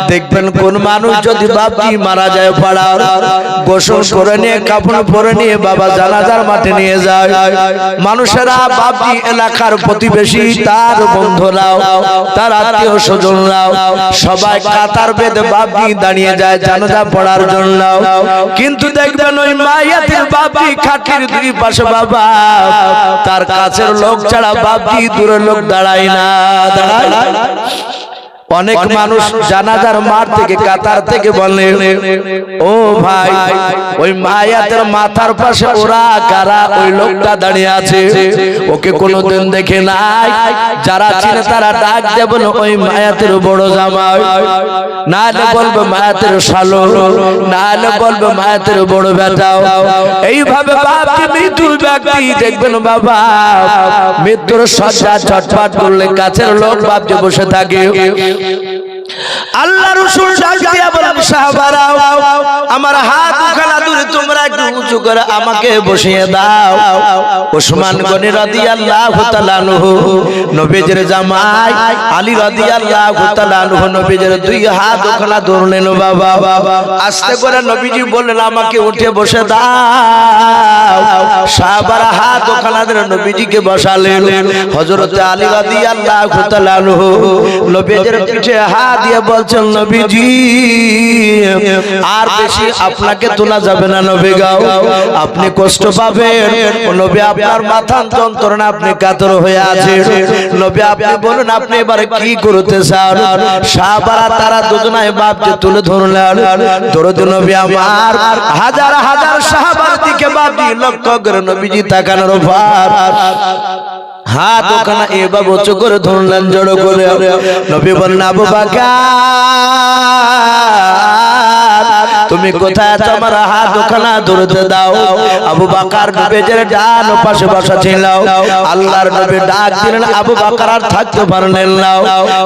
দেখবেন কোন মানুষ যদি বাপজি মারা যায় পাড়ার গোসল করে নিয়ে কাফন পরে নিয়ে বাবা জানাজার মাঠে নিয়ে যায় মানুষেরা বাপজি এলাকার প্রতিবেশী তার বন্ধুরাও তার আত্মীয় স্বজনরাও সবাই কাতার বেঁধে বাপজি দাঁড়িয়ে যায় জানাজা পড়ার জন্য কিন্তু দেখবেন ওই মাইয়াতের বাপজি খাটির দুই পাশে বাবা তার কাছের লোক ছাড়া বাপজি দূরের লোক দাঁড়ায় না দাঁড়ায়। অনেক মানুষ জানাজার মাঠ থেকে কাতার থেকে বলে ও ভাই ওই মায়াতের মাথার পাশে ওরা কারা ওই লোকটা দাঁড়িয়ে আছে ওকে কোনোদিন দেখে নাই যারা চিনে তারা ডাক দেবেন ওই মায়াতের বড় জামাই নাহলে বলবে মায়াতের শালো নাহলে বলবে মায়াতের বড় বেটা এইভাবে বাপজি মৃত্যুর ব্যক্তি দেখবেন বাবা মৃত্যুর শয্যা ছটফট করলে কাছের লোক বাপজি বসে থাকে আল্লাহ রাসূল ডাক দিয়া বলেন সাহাবারা আমার হাত দুখানা দূরে তোমরা একটু উঁচু করে আমাকে বসিয়ে দাও ওসমান গনি রাদিয়াল্লাহু তাআলা আনহু নবীজির জামাই আলী রাদিয়াল্লাহু তাআলা আনহু নবীজির দুই হাত দুখানা ধরলেন বাবা আস্তে করে নবীজি বললেন আমাকে উঠে বসে দাও সাহাবারা হাত দুখানা ধরে নবীজিকে বসালেন হযরত আলী রাদিয়াল্লাহু তাআলা আনহু নবীজির পিঠে হাত দিয়ে বলছেন নবীজি আর বেশি আপনাকে তোলা যাবে না নবী গো আপনি কষ্ট পাবেন নবী আপনার মাথা যন্ত্রণা আপনি কাতর হয়ে আছেন নবী আপনি বলুন আপনি এবারে কি করতে চান সাহাবারা তারা দুজনায় বাপকে তুলে ধরলেন দরুদ নবী আমার হাজার হাজার সাহাবার দিকে বাপজি লক্ষ্য করে নবীজি তাকানোর পর হাত ওখানে এভাবে উঁচু করে ধরলেন জড়ো করে নবী বললেন আবু বকর তুমি কোথায় আছো আমার হাত ওখানে ধরতে দাও আবু বকর নবীর ডান পাশে বসা ছিল আল্লাহর নবী ডাক দিলেন আবু বকর আর থাকতে পারলেন না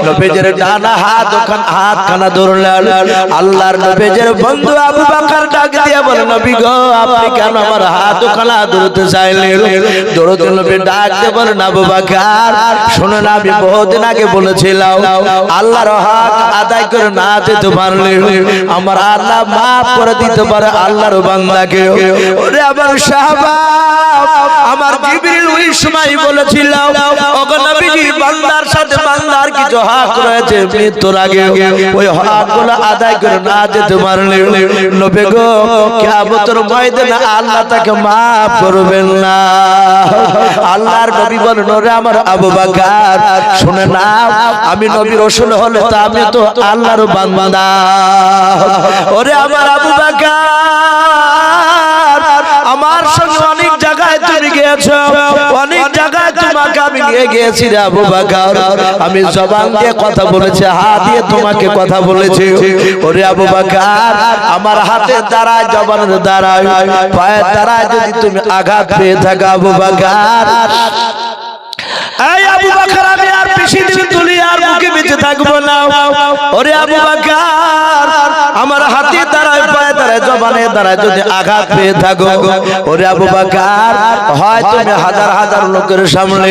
নবীর ডান হাত ওখানে হাতখানা ধরলেন আল্লাহর নবীর বন্ধু আবু বকর ডাক দিয়ে বলেন নবী গো আপনি কেন আমার হাত ওখানে ধরতে চাইলেন দরুদ নবী ডাক দিয়ে বলেন আবু বকর শুনুন আমি বহুদিন আগে বলেছিলাম আল্লাহর হক আদায় করে না যেতে পারলে আমার আল্লাহ মাফ করে দিতে পারে আল্লাহর বান্দাকে ওরে আমার সাহাবা আমার জিবরিল ওই সময় বলেছিল ওগো নবীজি বান্দার সাথে বান্দার কিছু হক রয়েছে মৃত্যুর আগে ওই হকগুলো আদায় করে না যেতে পারলে নবী গো কিয়ামতের ময়দানে আল্লাহ তাকে মাফ করবেন না আল্লাহর নবী বলেন ওরে আমার আবু বকর শুনে নাও আমি নবী রাসূল হলে তো আমি তো আল্লাহর বান্দা ওরে আমার আবু বকর আমার সঙ্গে অনেক জায়গায় তুমি গিয়েছো অনেক জায়গায় তোমাকে আমি নিয়ে গিয়েছি রে আবু বকর আমি জবান দিয়ে কথা বলেছি হাত দিয়ে তোমাকে কথা বলেছি ওরে আবু বকর আমার হাতের দ্বারায় জবানের দ্বারায় পায়ের দ্বারায় যদি তুমি আঘাত পেয়ে থাকো আবু বকর এই আবু বকর আমি আর বেশি দিন দুনিয়ার মুখে বেঁচে থাকবো না ওরে আবু বকর আমার হাতের দ্বারায় পায়ের দ্বারায় জবানের দ্বারায় যদি আঘাত পেয়ে থাকো ওরে আবু বকর হয় তুমি হাজার হাজার লোকের সামনে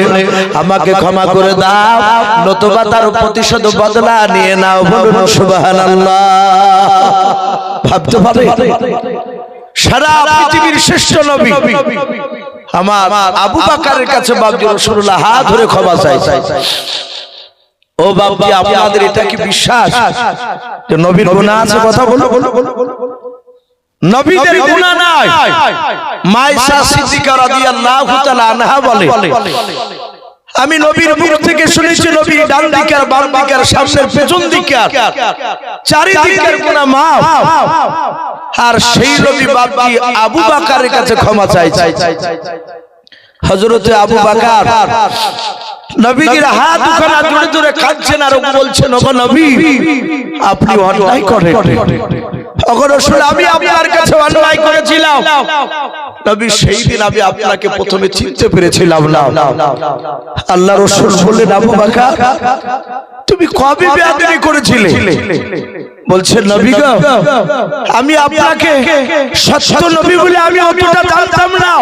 আমাকে ক্ষমা করে দাও নতুবা তার প্রতিশোধ বদলা নিয়ে নাও বলুন সুবহানাল্লাহ ভাবতে পারে সারা পৃথিবীর শ্রেষ্ঠ নবী আমার আবু বকরের কাছে বাপজি রাসূলুল্লাহ হাত ধরে ক্ষমা চাইছে ও বাপজি আপনাদের এটা কি বিশ্বাস যে নবীর গুনাহ আছে কথা বলো নবীদের গুনাহ নাই মায়েশা সিদ্দিকা রাদিয়াল্লাহু তাআলা আনহা বলে আমি নবীর মুখ থেকে শুনেছি নবী ডান দিকে আর বাম দিকে আর সামনের পেছন দিকে চারিদিকের গুনাহ মাফ আর সেই নবী বাপজি আবু বকরের কাছে ক্ষমা চাইছে হযরত আবু বকর নবীজির হাত দুখানা জোরে জোরে কাঁদছেন আর বলছেন ওগো নবী আপনি অন্যায় করেন ওগো রাসূল আমি আপনার কাছে অন্যায় করেছিলাম নবী সেই দিন আমি আপনাকে প্রথমে চিনতে পেরেছিলাম না আল্লাহ রাসূল বললেন আবু বকর তুমি কবে বেয়াদবি করেছিলে বলছেন নবী গো আমি আপনাকে সত্য নবী বলে আমি অতটা জানতাম না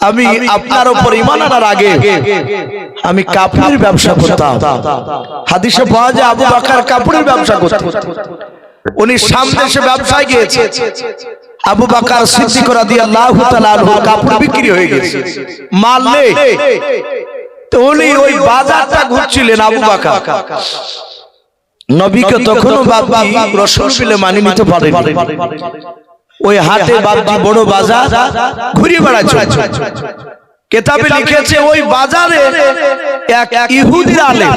আমি আপনার উপর ঈমান আনার আগে আমি কাপড়ের ব্যবসা করতাম। হাদিসে পাওয়া যায় আবু বকর কাপড়ের ব্যবসা করতেন। উনি সামনে এসে ব্যবসায় গিয়েছে, আবু বকর সিদ্দিক রাদিয়াল্লাহু তাআলা আনহু কাপড় বিক্রি হয়ে গেছে, মাল নেই। তো উনি ওই বাজারটা ঘুরছিলেন আবু বকর। নবীকে তখনও বাপজি রাসূল বলে মানি নিতে পারেনি। ওই হাটে বাপজি বড় বাজার ঘুরে বেড়াচ্ছে। কিতাবে লিখেছে ওই বাজারে এক ইহুদি আলেম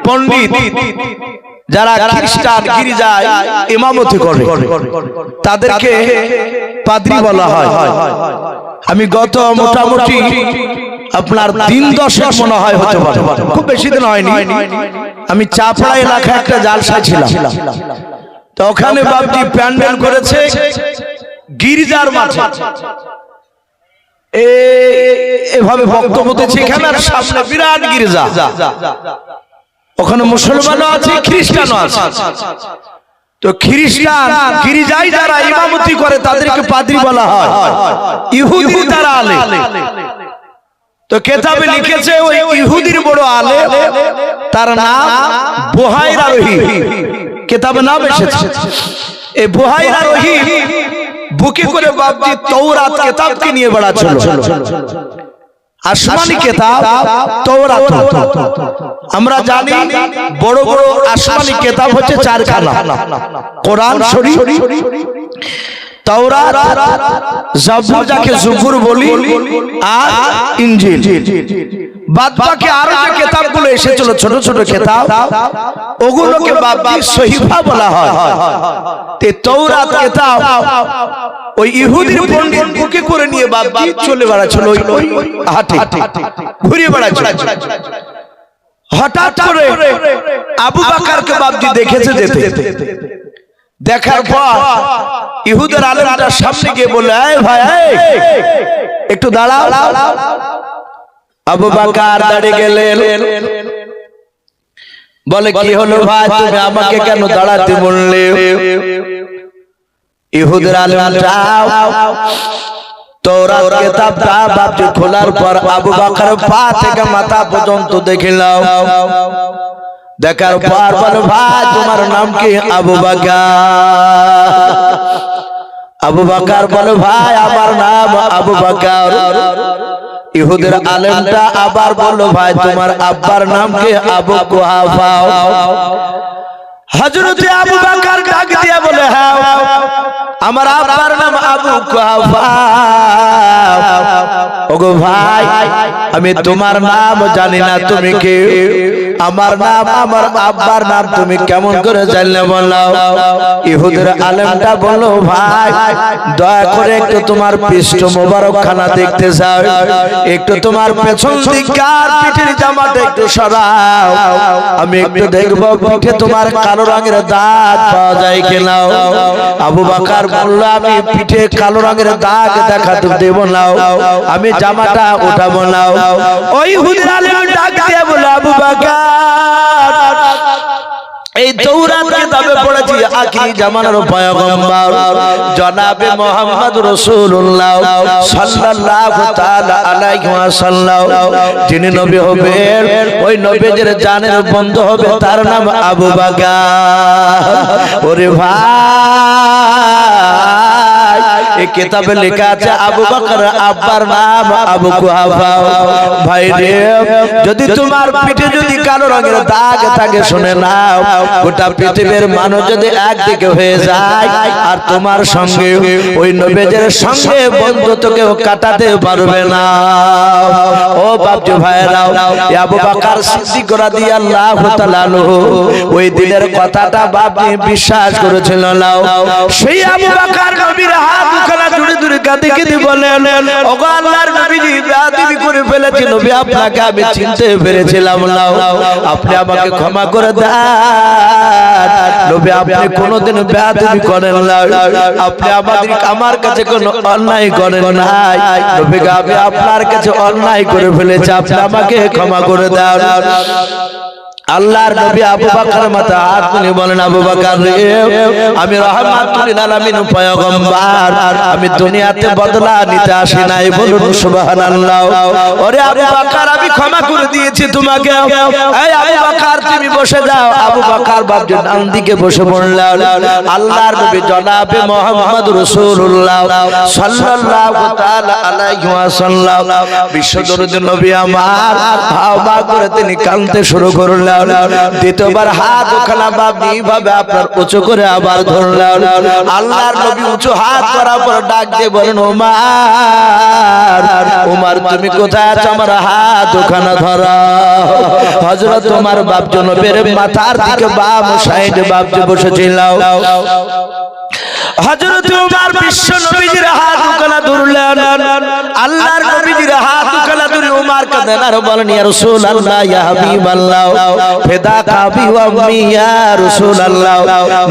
পণ্ডিত, যারা খ্রিস্টান গির্জায় ইমামতি করে, তাদেরকে পাদ্রী বলা হয়। আমি গত মোটামুটি আপনার দিন 10 মনে হয় হতে পারে, খুব বেশি দিন হয়নি। আমি চাপড়া এলাকায় একটা জালসায় ছিলাম। তো ওখানে বাপজি প্যান্ডেল করেছে গির্জার মাঠে, এভাবে বক্তব্য দিচ্ছে। এখানে সামনে বিরাট গির্জা, ওখানে মুসলমানও আছে খ্রিস্টানও আছে। তো খ্রিস্টান গির্জায় যারা ইমামতি করে তাদেরকে পাদ্রী বলা হয়, ইহুদি তারা আলেম। তো কিতাবে লিখেছে ওই ইহুদির বড় আলেম, তার নাম বুহাইরা রহিম, কিতাবে নাম এসেছে। এই বুহাইরা রহিম বুকে করে বাপজি তাওরাত কিতাবকে নিয়ে বেড়াচ্ছিল। আসমানি কিতাব তাওরাত। আমরা জানি বড় বড় আসমানি কিতাব হচ্ছে 4খানা, কোরআন শরীফ, তাওরাত, জাবুর যাকে জুবুর বলি, আর ইনজিল। বাদ বাকি আরো যে কিতাবগুলো এসেছিল ছোট ছোট কিতাব, ওগুলোকে বাপজি সহিফা বলা হয়। তে তাওরাত কিতাব ওই ইহুদির পণ্ডিত বুকে করে নিয়ে বাপজি চলে বেড়াচ্ছিল, ওই হাটে ঘুরে বেড়াচ্ছিল। হঠাৎ করে আবু বকরকে বাপজি দেখেছে যেতে। দেখার পর ইহুদের আলেমটা সামনে গিয়ে বলল, এই ভাই একটু দাঁড়াও। আবু বকর দাঁড়িয়ে গেলেন, বলে কি হলো ভাই, তুমি আমাকে কেন দাঁড়াতে বললে? ইহুদের আলেমটা তাওরাত কিতাবটা বাপজি খোলার পর আবু বকরের পা থেকে মাথা পর্যন্ত দেখিলাম। দেখার পর বলে, ভাই তোমার নাম কি? আবু বকর। আবু বকর বলে, ভাই আমার নাম আবু বকর। ইহুদের আলেমটা আবার বলল, ভাই তোমার আব্বার নাম কি? আবু কুহাফা। হযরত আবু বকর ডাক দিয়া বলে, হ্যাঁ আমার আব্বার নাম আবু কুহাফা। ওগো ভাই, আমি তোমার নাম জানি না, তুমি কে? আমার নাম, আমার আব্বার নাম তুমি কেমন করে জানলে বলো? ইহুদের আলেমটা বলল, ভাই দয়া করে একটু তোমার পৃষ্ঠ মোবারক খানা দেখতে চাও, একটু তোমার পেছন দিককার পিঠের জামাটা একটু সরাও, আমি একটু দেখবো পিঠে তোমার কালো রঙের দাগ পাওয়া যায় কিনা। আবু বকর বলল, আমি পিঠে কালো রঙের দাগ দেখাতে দেব না, আমি জামাটা উঠাবো না। ওই ইহুদি আলেম ডাক দিয়ে বলে, আবু বকর এই তাওরাত কিতাবে পড়েছি আখিরি জামানার পয়গম্বর জনাবে মুহাম্মদ রাসূলুল্লাহ সাল্লাল্লাহু তাআলা আলাইহি ওয়াসাল্লাম যিনি নবী হবেন, ওই নবীর জানের বন্ধু হবে, তার নাম আবু বকর। ওরে ভাই, এই কিতাবে লেখা আছে আবু বকর আব্বার নাম আবু কুহাফা। ভাই রে, যদি তোমার পিঠে যদি কালো রঙের দাগ থাকে, শুনে নাও, গোটা পৃথিবীর মানুষ যদি একদিকে হয়ে যায় আর তোমার সঙ্গে ওই নবীর সঙ্গে বন্ধুত্ব কেউ কাটাতে পারবে না। ও বাপজি ভাইরা, আবু বকর সিদ্দিক রাদিয়াল্লাহু তাআলা আনহু ওই দিনের কথাটা বাপজি বিশ্বাস করেছিল। সেই আবু বকর নবীর হাত দুখানা জুড়ে জুড়ে কাঁদে কেঁদে বলেন, ওগো আল্লাহর নবীজি, বেয়াদবি করে ফেলেছি নবী, আপনাকে আমি চিনতে পেরেছিলাম না, আপনি আমাকে ক্ষমা করে দেন নবী, আপনি কোনোদিন বেয়াদবি করেন না, আপনি আমার কাছে কোনো অন্যায় করেন নাই নবী, আমি আপনার কাছে অন্যায় করে ফেলেছি, আপনি আমাকে ক্ষমা করে দেন। আল্লাহর নবী আবু বকর মাথা হাত তুলে বলেন, আবু বকর রে, আমি রাহমাতুল লিল আলামিন পয়গম্বর, আমি দুনিয়াতে বদলা নিতে আসি নাই, বলুন সুবহানাল্লাহ। ওরে আবু বকর, আমি ক্ষমা করে দিয়েছি তোমাকে। এই আবু বকর তুমি বসে যাও। আবু বকর বাপজি ডান দিকে বসে পড়লেন। আল্লাহর নবী জনাবে মুহাম্মদ রাসূলুল্লাহ সাল্লাল্লাহু তাআলা আলাইহি ওয়াসাল্লাম বিশ্বদরদি নবী আমার হাওয়া করে তিনি কাঁদতে শুরু করলেন। দ্বিতীয়বার হাত ওখানে বাপজি এইভাবে আপনার উঁচু করে আবার ধরলেন। আল্লাহর নবী উঁচু হাত করার পর ডাক দিয়ে বলেন, ওমর, ওমর তুমি কোথায় আছো? আমার হাত ওখানে ধরো। হযরত ওমর বাপজি নবীর মাথার দিকে বাম সাইডে বাপজি বসেছিল। হযরত ওমর বিশ্ব নবীজির হাত ওখানে ধরলেন। আল্লাহর নবীজির হাত ওখানে ধরে ওমর কাঁদেন আর বলেন, ইয়া রাসূলুল্লাহ, ইয়া হাবিবাল্লাহ, ফিদাকা বি ওয়া উম্মি, ইয়া রাসূলুল্লাহ,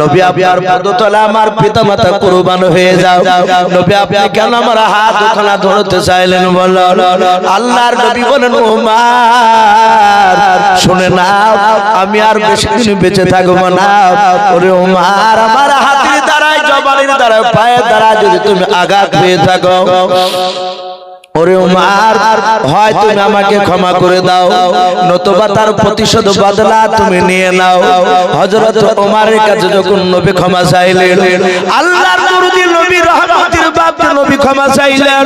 নবী আপনার পদতলে আমার পিতামাতা কুরবান হয়ে যাও। নবী আপনি কেন আমার হাত ওখানে ধরতে চাইলেন বলেন? আল্লাহর নবী বলেন, ওমর শুনে নাও, আমি আর বেশি দিন বেঁচে থাকবো না। ওরে ওমর, আমার হাতের দ্বারাই, জবানের দ্বারাই, পায়ের দ্বারা যদি তুমি আঘাত পেয়ে থাকো, ওরে ওমর, হয় তুমি আমাকে ক্ষমা করে দাও, নতুবা তার প্রতিশোধ বদলা তুমি নিয়ে নাও। হযরত ওমরের কাছে যখন নবী ক্ষমা চাইলেন, আল্লাহর দরদি নবী রহমতের বাপ নবী ক্ষমা চাইলেন।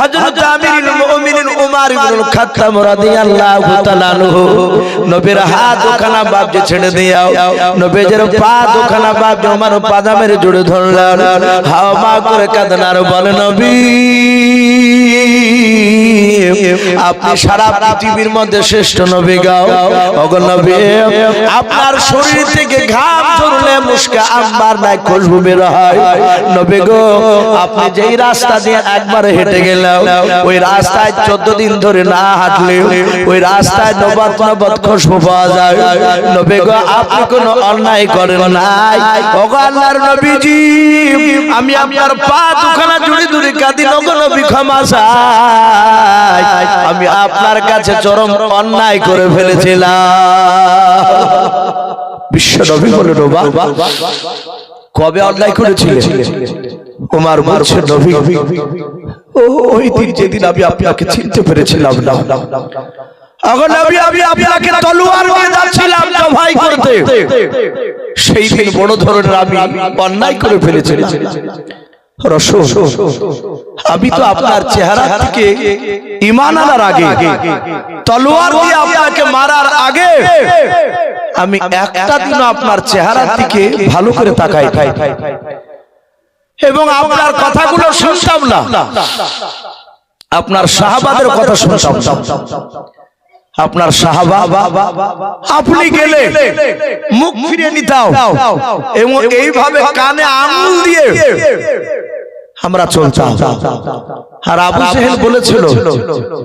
হযরত আমিরুল মুমিনিন ওমর ইবনুল খাত্তাব রাদিয়াল্লাহু তাআলা আনহু নবীর হাত ওখানা বাপজি ছেড়ে দিয়াও, নবীর পা ওখানা বাপজি ওমর পাজামের জুড়ে ধরলেন। হাওয়া করে কাঁদেন আর বলেন, নবী আপনি সারা পৃথিবীর মধ্যে শ্রেষ্ঠ নবী গাও। ওগো নবী, আপনার শরীর থেকে ঘাম ঝরলে মুশকে আম্বার নাই খুশবু বের হয়। নবী গো, আপনি যেই রাস্তা দিয়ে একবার হেঁটে গেলেন, ওই রাস্তায় 14 দিন ধরে না হাঁটলে ওই রাস্তায় নবত নবত খুশবু পাওয়া যায়। নবী গো, আপনি কোনো অন্যায় করেন নাই। ওগো আল্লাহর নবীজি, আমি আপনার পা দুখানা জুড়ে জুড়ে কাঁদি, ওগো নবী ক্ষমা চাই, আমি আপনার কাছে চরম অন্যায় করে ফেলেছিলাম। বিশ্ব নবী বলে, কবে অন্যায় করেছিলেন? ওমর বলছে, নবী ওই দিন যেদিন আমি আপনাকে চিনতে পেরেছিলাম না। আগো নবী, আমি আপনাকে তলোয়ার নিয়ে যাচ্ছিলাম জবাই করতে, সেই দিন বড় ধরনের আমি অন্যায় করে ফেলেছিলাম। রাসূল, আমি তো আপনার চেহারা থেকে ঈমান আনার আগে, তলোয়ার দিয়ে আপনাকে মারার আগে আমি একটা দিন আপনার চেহারার দিকে ভালো করে তাকাই এবং আপনার কথাগুলো শুনতাম না, আপনার সাহাবাদের কথা শুনতাম। আপনার সাহাবা, আপনি গেলে মুখ ফিরে নিতাম এবং এইভাবে কানে আঙুল দিয়ে আমরা চলতাম। আর আবু জেহেল বলেছিল,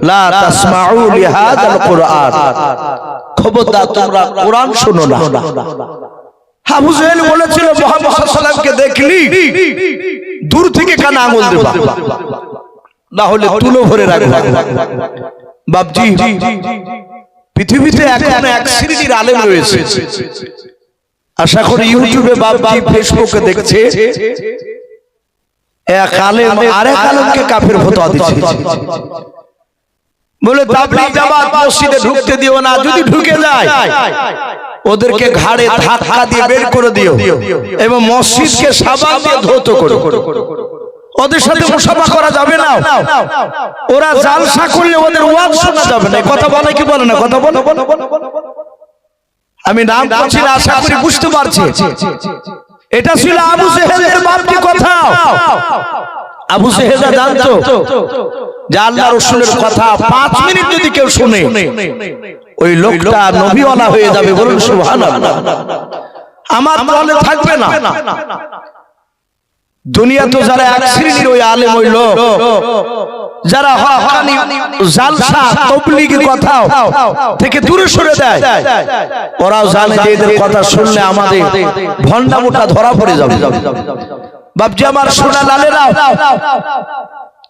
লা তাসমাউ লিহাদাল কুরআন, খবরদার তোমরা কোরআন শোনো না। আবু জেহেল বলেছিল, মুহাম্মদ সাল্লাল্লাহু আলাইহি ওয়াসাল্লামকে দেখলি দূর থেকে কানে আঙুল দেবা, না হলে তুলো ভরে রাখবা। বাপজি, পৃথিবীতে এখন এক শ্রেণীর আলেম রয়েছে, আশা করি ইউটিউবে বাপজি ফেসবুকে দেখছে, এক আলেম আরেক আলেমকে কাফের ফতোয়া দিচ্ছে। বলে তাবলীগ জামাত মসজিদে ঢুকতে দিও না, যদি ঢুকে যায় ওদেরকে ঘাড়ে ধাক্কা দিয়ে বের করে দিও এবং মসজিদকে সাবান দিয়ে ধৌত করো। ওদের সাথে মুসাফা করা যাবে না, ওরা জালসা করলে ওদের ওয়াজ শোনা যাবে না। কথা বলে কি বলে না? কথা বলো। আমি নাম করছি না, আশা করি বুঝতে পারছি। এটা ছিল আবু জেহেলের বাপটি কথা। আবু জেহেল জানতো যে আল্লাহর রাসূলের কথা 5 মিনিট যদি কেউ শুনে ওই লোকটা নবীওয়ালা হয়ে যাবে। বলুন সুবহানাল্লাহ। আমার দলে থাকবে না। দুনিয়া তো যারা এক শ্রেণীর ওই আলেম, ওই লোক যারা হকানি জালসা তাবলীগের কথা থেকে দূরে সরে দেয়, ওরাও জানে যে এদের কথা শুনলে আমাদের ভন্ডামোটা ধরা পড়ে যাবে। বাপজি আমার সোনা লালেরা,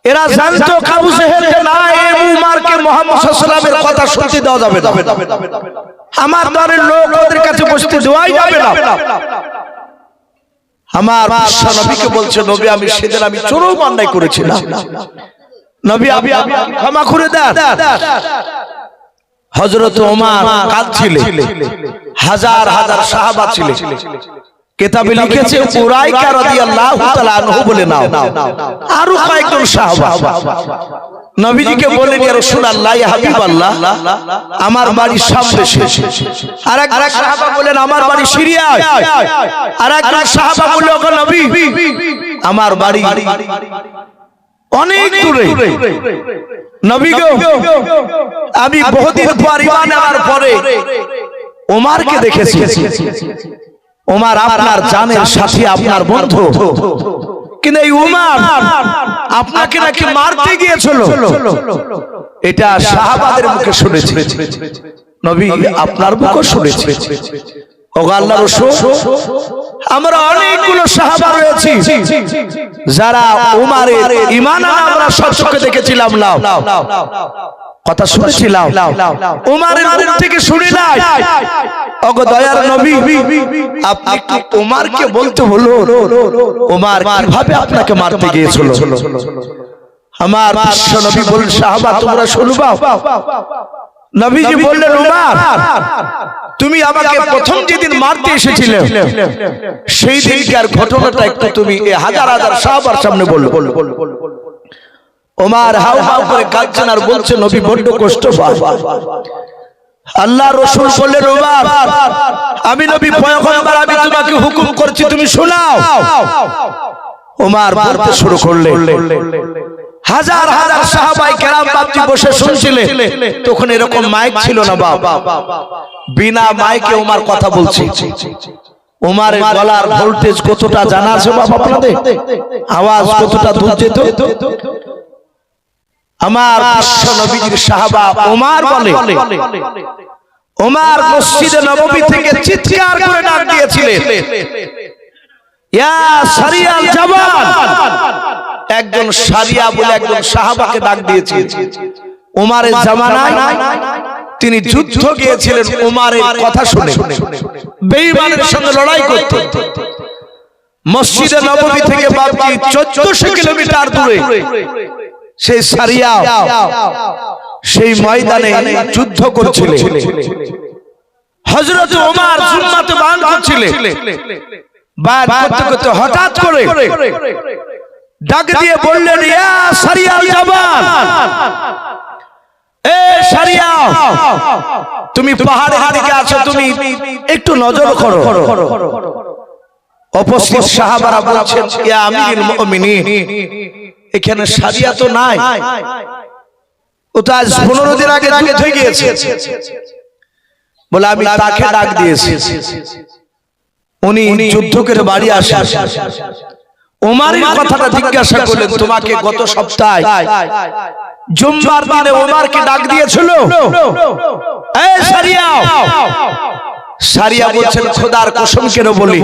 এরা জানতো আবু জেহেল যে না, এই উমারকে মুহাম্মদ সাল্লাল্লাহু আলাইহি ওয়াসাল্লামের কথা শুনতে দেওয়া যাবে না, আমার দলের লোক ওদের কাছে বসতে দেওয়াই যাবে না। আমার বিশ্ব নবীকে বলছে, নবী আমি সেদিন আমি চরম অন্যায় করেছিলাম, নবী আপনি ক্ষমা করে দেন। হযরত ওমর কাঁদছিলেন, হাজার হাজার সাহাবা ছিলেন, কিতাবে লিখেছে উরাইকা রাদিয়াল্লাহু তাআলা আনহু বলে নাও, আরো কয়েকজন সাহাবা নবীজিকে বলেন ইয়া রাসূলুল্লাহ ইয়া হাবিবাল্লাহ আমার বাড়ি শাম দেশে, আরেক সাহাবা বলেন আমার বাড়ি সিরিয়ায়, আরেক সাহাবা বলল ওগো নবী আমার বাড়ি অনেক দূরে, নবী গো আমি বহুদিন পর ঈমান আনার পরে ওমরকে দেখেছি, ওমর আপনার জানের সাথী, আপনার বন্ধু, কিন্তু এই ওমর আপনাকে নাকি মারতে গিয়েছিল, এটা সাহাবাদের মুখে শুনেছি, নবী আপনার মুখে শুনেছি। ওগো আল্লাহর রাসূল আমরা অনেকগুলো সাহাবা রয়েছি যারা ওমরের ঈমান আনা আমরা সচক্ষে দেখেছিলাম, নাও কথা শুনেছিলাম, ওমরের মুখ থেকে শুনি নাই। ওগো দয়ার নবী আপনি কি ওমরকে বলতে হলো ওমর কিভাবে আপনাকে মারতে গিয়েছিল? আমার বিশ্ব নবী বলেন সাহাবা তোমরা শুনবা। নবীজি বললেন ওমর তুমি আমাকে প্রথম যেদিন মারতে এসেছিলে সেই দিনকার ঘটনাটা একটু তুমি এই হাজার হাজার সাহাবার সামনে বললো। ওমর হাউ হাউ করে কাঁদছেন আর বলছে নবী বড্ড কষ্ট পায়। আল্লাহ রাসূল বললেন ওমর আমি নবী পয়গম্বর আমি তোমাকে হুকুম করছি তুমি শোনাও। ওমর বলতে শুরু করলেন, হাজার হাজার সাহাবায়ে কেরাম বাপজি বসে শুনছিলেন, তখন এরকম মাইক ছিল না বাবা, বিনা মাইকে ওমর কথা বলছে। ওমরের গলার ভোল্টেজ কতটা জানা আছে বাবা আপনাদের? আওয়াজ কতটা দূর যেত? আমার বিশ্ব নবীর সাহাবা ওমর বলে, ওমর মসজিদে নববী থেকে চিৎকার করে ডাক দিয়েছিলেন ইয়া সারিয়াল জাবান, একজন সারিয়া বলে একজন সাহাবাকে ডাক দিয়েছিলেন। ওমরের জামানায় তিনি যুদ্ধ গিয়েছিলেন, ওমরের কথা শুনে বেঈমানের সঙ্গে লড়াই করতে। মসজিদে নববী থেকে বাপজি 1400 কিলোমিটার দূরে সেই সারিয়া সেই ময়দানে যুদ্ধ করছিলেন। হযরত ওমর জুম্মাতে বায়ান করছিলেন, বায়ান করতে করতে হঠাৎ করে ডাক দিয়ে বললেন ইয়া সারিয়াল জাবান, এ সারিয়া তুমি পাহাড়ের দিকে আছো, তুমি একটু নজর করো। উপস্থিত সাহাবারা বলছেন ইয়া আমিরুল মুমিনিন এখানে সারিয়া তো নাই, ও তো আজ 15 দিন আগে যুদ্ধ হয়ে গিয়েছে। বলে আমি তাকে ডাক দিয়েছি, উনি যুদ্ধ করে বাড়ি আসেন। ওমরের কথাটা জিজ্ঞাসা করলেন তোমাকে গত সপ্তাহে জুম্মার দিনে ওমরকে ডাক দিয়েছিল? এই সারিয়া, সারিয়া বলছেন খোদার কসম কেন বলি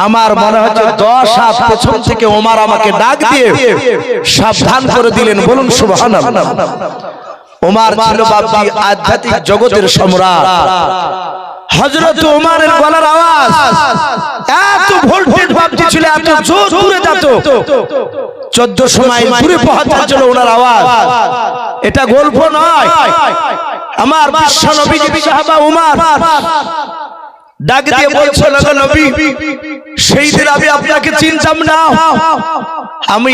আমার মনে হচ্ছে 10 হাত পেছন থেকে ওমর আমাকে ডাক দিয়ে সাবধান করে দিলেন, বলুন সুবহানাল্লাহ। ওমর ছিল বাপজি আধ্যাত্মিক জগতের সম্রাট। হযরত ওমরের গলার আওয়াজ এত ভোল্টেজ বাপজি ছিল, এত জোর দূরে যেত, 1400 মাইল দূরে পৌঁছার জন্য ওনার আওয়াজ, এটা গল্প নয়। আমার বিশ্ব নবীর সাহাবা ওমর ডাক দিয়ে বলছে নবী সেই দিন আমি আপনাকে চিনতাম না, আমি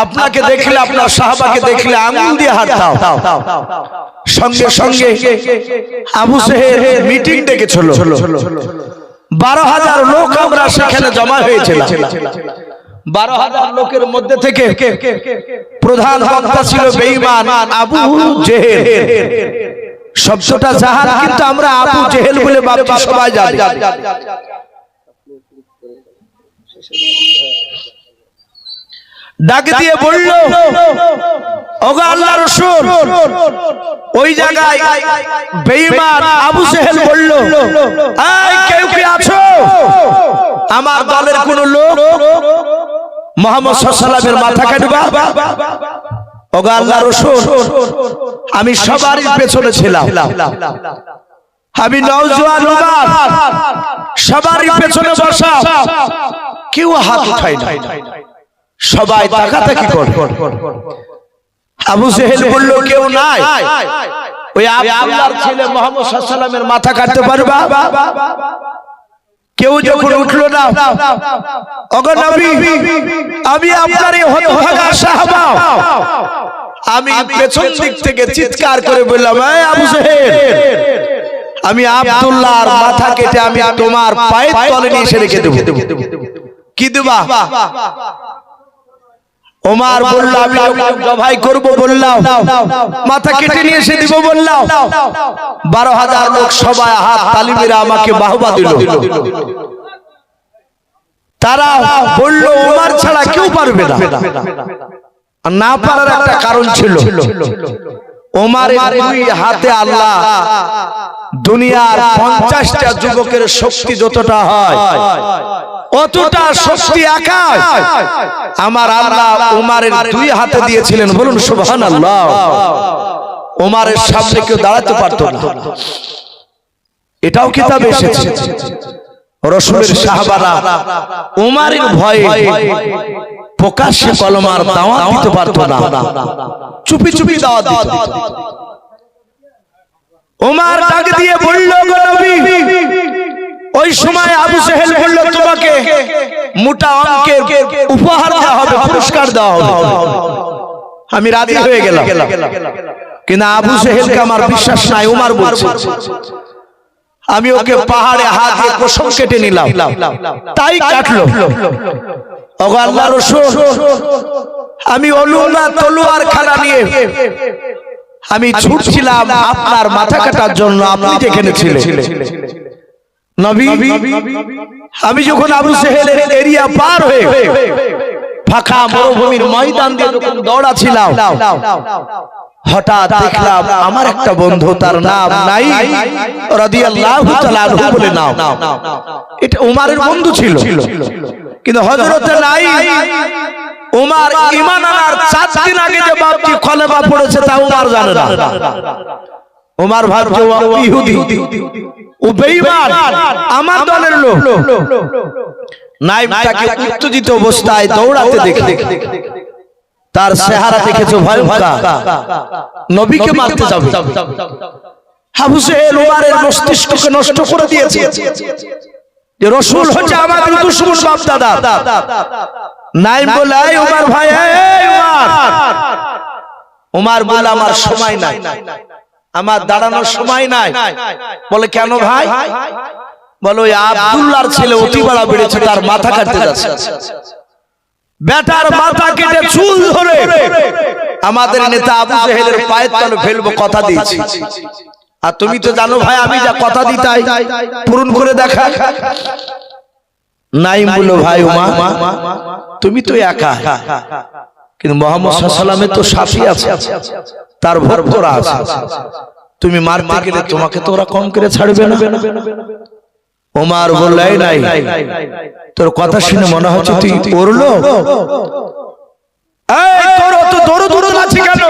আপনাকে দেখলে আপনার সাহাবাকে দেখলে আঙ্গুল দিয়ে হাঁটতাম। সঙ্গে সঙ্গে আবু জেহেল মিটিং ডেকেছিল, 12,000 লোক আমরা সেখানে জমা হয়েছিলাম। 12,000 লোকের মধ্যে থেকে প্রধান বক্তা ছিল বেঈমান আবু জেহেল। শব্দটা জাহাল কিন্তু আমরা আবু জেহেল বলে বাপজি সবাই জানি। ডাক দিয়ে বলল ওগো আল্লাহর রাসূল, ওই জায়গায় বেঈমান আবু জেহেল বলল এই কেউ কি আছো? আমার দলের কোন লোক মুহাম্মদ সাল্লাল্লাহু আলাইহি ওয়াসাল্লামের মাথা কাটবা। ওগো আল্লাহর রাসূল, আমি সবারই পেছনে ছিলাম, আমি নওজোয়ান উমর সবারই পেছনে বসা, কেউ হাত উঠায় না, সবাই তাকাতাকি করে। আবু জেহেল বলল কেউ নাই, ওই আব্দুল্লাহর ছেলে মুহাম্মদ সাল্লাল্লাহু আলাইহি ওয়াসাল্লামের মাথা কাটতে পারবা? কেউ যখন উঠলো না, ওগো নবী, আমি আপনার এই হতভাগা সাহাবা, আমি পেছন দিক থেকে চিৎকার করে বললাম, এই আবু জেহেল, আমি আব্দুল্লাহর মাথা কেটে আমি তোমার পায়ের তলে নিয়ে এসে রেখে দেব। কি দেবা? ওমর বলল, আমি জবাই করব বললাম, মাথা কেটে নিয়ে এসে দিব বললাম। 12,000 লোক সবাই হাত তালি মেরে আমাকে বাহবা দিল। তারা বলল ওমর ছাড়া কেউ পারবে না। না পারার একটা কারণ ছিল, ওমরের দুই হাতে আল্লাহ দুনিয়ার 50টা যুবকের শক্তি যতটা হয় অতটা শক্তি একা আমার আল্লাহ ওমরের দুই হাতে দিয়েছিলেন। বলুন সুবহানাল্লাহ। ওমরের সামনে কেউ দাঁড়াতে পারত না, এটাও কিতাবে এসেছে। রাসূলের সাহাবারা ওমরের ভয়ে প্রকাশ্যে কলমার দাওয়াত দিতে পারত না, চুপি চুপি দাওয়াত দিত। ওমর ডাক দিয়ে বলল, গো নবী, ওই সময় আবু জেহেল বলল, তোমাকে মোটা অঙ্কের উপহার দেওয়া হবে, পুরস্কার দেওয়া হবে। আমি রাজি হয়ে গেলাম, কিন্তু আবু জেহেলকে আমার বিশ্বাস নাই। ওমর বলছে, আমি ওকে পাহাড়ে হাত দিয়ে কসম কেটে নিলাম, তাই কাটলো। ওগো আল্লাহর রাসূল, আমি অলুনা তলোয়ার খানা নিয়ে আমি ছুটছিলাম আপনার মাথা কাটার জন্য, আপনি যেখানে ছিলেন। নবী, আমি যখন আবু জেহেলের এরিয়া পার হয়ে ফাঁকা মরুভূমির ময়দান দিয়ে যখন দৌড়াচ্ছিলাম, হঠাৎ দেখলাম আমার একটা বন্ধু, তার নাম নাই রাদিয়াল্লাহু তাআলা আনহু বলে নাম, এটা ওমরের বন্ধু ছিল। কিন্তু হযরত নাই ওমর ঈমান আনার 4 দিন আগে যে বাপজি খলেমা পড়েছে তা ওমর জানে না। ওমর ভাবছে ও ইহুদি, ও বেঈমান, আমার দলের লোক। নাইম তাকে উত্তেজিত অবস্থায় দৌড়াতে দেখে তার চেহারা দেখেছে ভয়ঙ্কর, নবীকে মারতে যাবে। আবু জেহেল ওমরের মস্তিষ্ককে নষ্ট করে দিয়েছে যে রাসূল হচ্ছে আমাদের দুশমন বাপ দাদা। নাইম বলে, এই ওমর ভাই, এই ওমর। ওমর বলে, আমার সময় নাই, আমার দাঁড়ানোর সময় নাই। বলে, কেন ভাই? বলো, ওই আব্দুল্লাহর ছেলে অতি বড় বেড়েছে, তার মাথা কাটতে যাচ্ছে। বেটার মাথা কেটে চুল ধরে আমাদের নেতা আবু জেহেলের পায়ের তলে ফেলবো, কথা দিয়েছি। আর তুমি তো জানো ভাই, আমি যা কথা দিই তাই পূরণ করে দেখা। নাইম বলল, ভাই ওমর, তুমি তো একা, কিন্তু মুহাম্মদ সাল্লাল্লাহু আলাইহি ওয়াসাল্লামের তো সাথী আছে, তার ভক্তরা আছে, তুমি মারতে গেলে তোমাকে তো ওরা কম করে ছাড়বে না। ওমর বলল, নাই, তোর কথা শুনে মনে হচ্ছে তুই ওর লোক। এই তোর তো দরদ আছে কেন?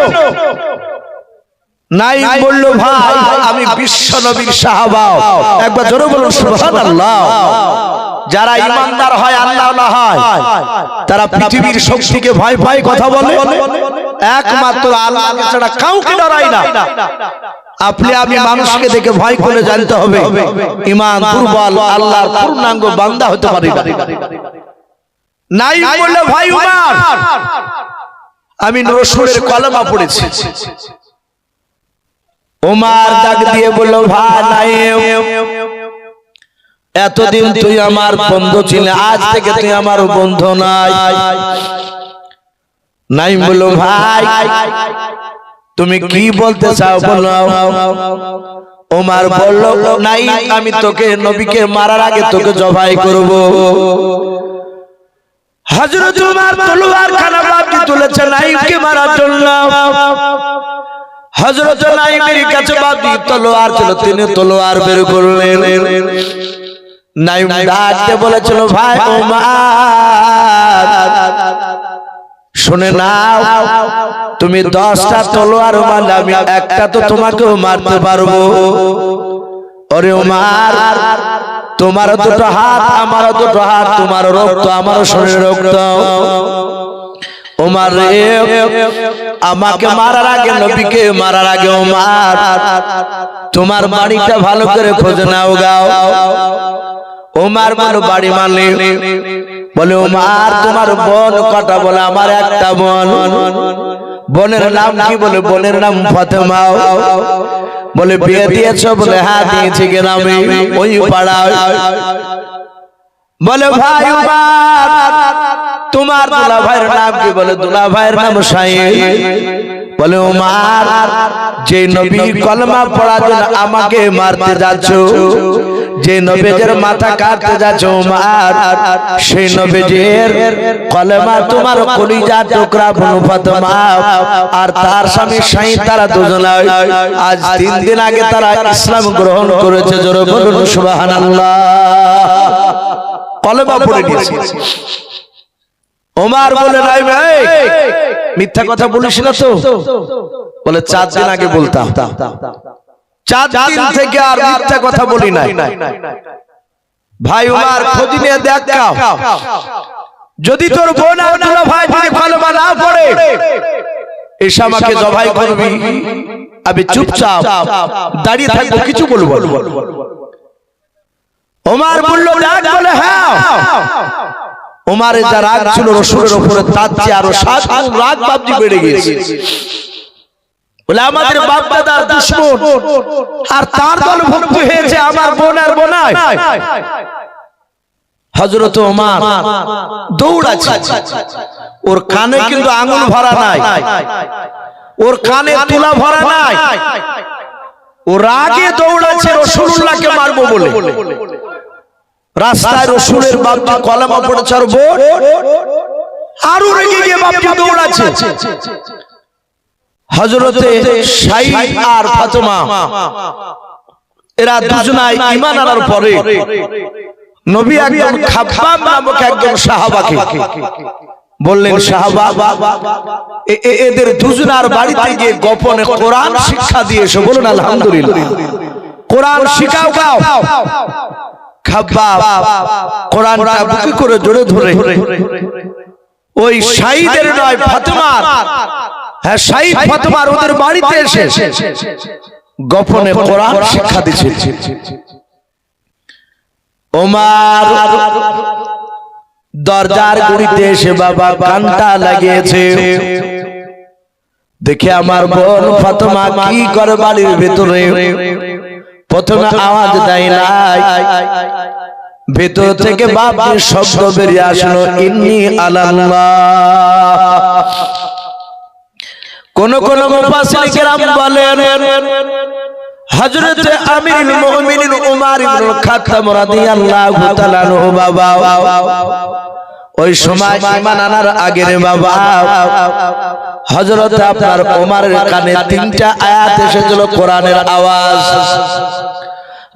নাইম বলল, ভাই আমি বিশ্ব নবীর সাহাবা। একবার জোরে বলুন সুবহানাল্লাহ। যারা ইমানদার হয়, আল্লাহওয়ালা হয়, তারা পৃথিবীর শক্তিকে ভয় ভয় কথা বলে, একমাত্র আল্লাহকে ছাড়া কাউকে ডরায় না। আপনি আমি মানুষকে দেখে ভয় করে জানতে হবে ঈমান দুর্বল, আল্লাহর পূর্ণাঙ্গ বান্দা হতে পারি না। নাইম বলল, ভাই ওমর, আমি রাসূলের কলেমা পড়েছি। ওমর ডাক দিয়ে বলল, ভাই নাইম, এতদিন তুই আমার বন্ধু ছিলে, আজ থেকে তুই আমার বন্ধু নাই। নাইম বলল, ভাই তুমি কি বলতে চাও বলো। ওমর বলল, নাই, আমি তোকে নবীকে মারার আগে তোকে জবাই করব। হযরত ওমর তলোয়ার খানা বাকি তুলেছে নাইমকে মারার জন্য। হযরত নাইমের কাছে বাকি তলোয়ার ছিল, তিনি তলোয়ার বের করলেন। নাইম ডাকতে বলেছিল ভাই ওমর শুনে নাও, তুমি 10টা তলোয়ার মারলে আমি একটা তো তোমাকেও মারতে পারবো। ওরে ওমর, তোমার দুটো হাত আমারও দুটো হাত, তোমার রক্ত আমারও শরীরে রক্ত। ওমর রে, আমাকে মারার আগে নবীকে মারার আগে ওমর তোমার বাড়িটা ভালো করে খোঁজ নাও গাও। ওমর বলো বাড়ি মানে বলে ওমর তোমার বোন কটা? বলে আমার একটা বোন। বোনের নাম কি? বলে বোনের নাম ফাতেমা। বলে বিয়ে দিয়েছো? বলে হ্যাঁ দিয়েছি, গ্রামে ওই পাড়ায়। বলে ভাই ওমর তোমার দুলা ভাইয়ের নাম কি? বলে দুলা ভাইয়ের নাম সাইদ। বলে ওমর যে নবীর কলমা পড়ার জন্য আমাকে মারতে যাচ্ছ, যে নবীর মাথা কাটতে যাচ্ছ ওমর, সেই নবীর কলমা তোমার কলিজার টুকরা বনু ফাতেমা আর তার স্বামী সাইদ, তারা দুজনাই আজ 3 দিন আগে তারা ইসলাম গ্রহণ করেছে। জোরে বলুন সুবহানাল্লাহ। কলমা পড়ে দিয়েছে। ওমর বলে নাই ভাই মিথ্যা কথা বলিস না তো? বলে 4 দিন আগে বলতাম, 4 দিন থেকে আর মিথ্যা কথা বলি নাই। ভাই ওমর খোঁজ নিয়ে দেখ, যদি তোর বোন আর দুলা ভাই যদি কলমা না পড়ে এসে আমাকে জবাই করবি, আমি চুপচাপ দাঁড়িয়ে থাকবো, কিছু বলবো। ওমর বলল ডাক? বলে হ্যাঁ। ওমরের যা রাগ ছিল রাসূলের উপরে তার চেয়ে আরো 7 গুণ রাগ বাপজি বেড়ে গেছে। বলে আমাদের বাপ দাদার দুশমন আর তার দল ভুক্ত হয়েছে আমার বোন আর বোনাই। হযরত ওমর দৌড়াচ্ছে, ওর কানে কিন্তু আঙ্গুল ভরা নাই, ওর কানে তুলা ভরা নাই, ও রাগে দৌড়াচ্ছে রাসূলুল্লাহকে মারবো বলে। রাস্তায় রাসূলের বাপজি কলমা পড়েছে আর বোন আরো রেগে গিয়ে বাপজি দৌড়াচ্ছে। হযরতে সাইদ আর ফাতেমা এরা দুজনাই ঈমান আনার পরে নবী একজন খাব্বাব নামক একজন সাহাবাকে বললেন, সাহাবা এদের দুজনার বাড়িতে গিয়ে গোপনে কোরআন শিক্ষা দিয়ে এসো। বলুন আলহামদুলিল্লাহ। কোরআন শিখাও গাও। খাব্বাব কোরআনটা বুকে করে জোরে ধরে ওই সাইদের নয় ফাতেমার, হ্যাঁ সাইদ ফাতেমার ওদের বাড়িতে এসে গোপনে কোরআন শিক্ষা দিচ্ছে। ওমর দরজার গুড়িতে এসে বাবা কানটা লাগিয়েছে, দেখে আমার বোন ফাতেমা কি করে বাড়ির ভিতরে। প্রথমে আওয়াজ দেয় নাই, ভেতর থেকে বাপজির শব্দ বেরিয়ে আসলো, ইন্নী আলাল্লাহ। কোন কোন মুফাসসির কিরাম বলেন হযরত আমিরুল মুমিনিন উমর ইবনে খাত্তাব রাদিয়াল্লাহু তাআলা আনহু বাবা ওই সময় ঈমান আনার আগে রে বাবা হযরত আপনার ওমরের কানে 3টা আয়াত এসেছিল কোরআনের আওয়াজ।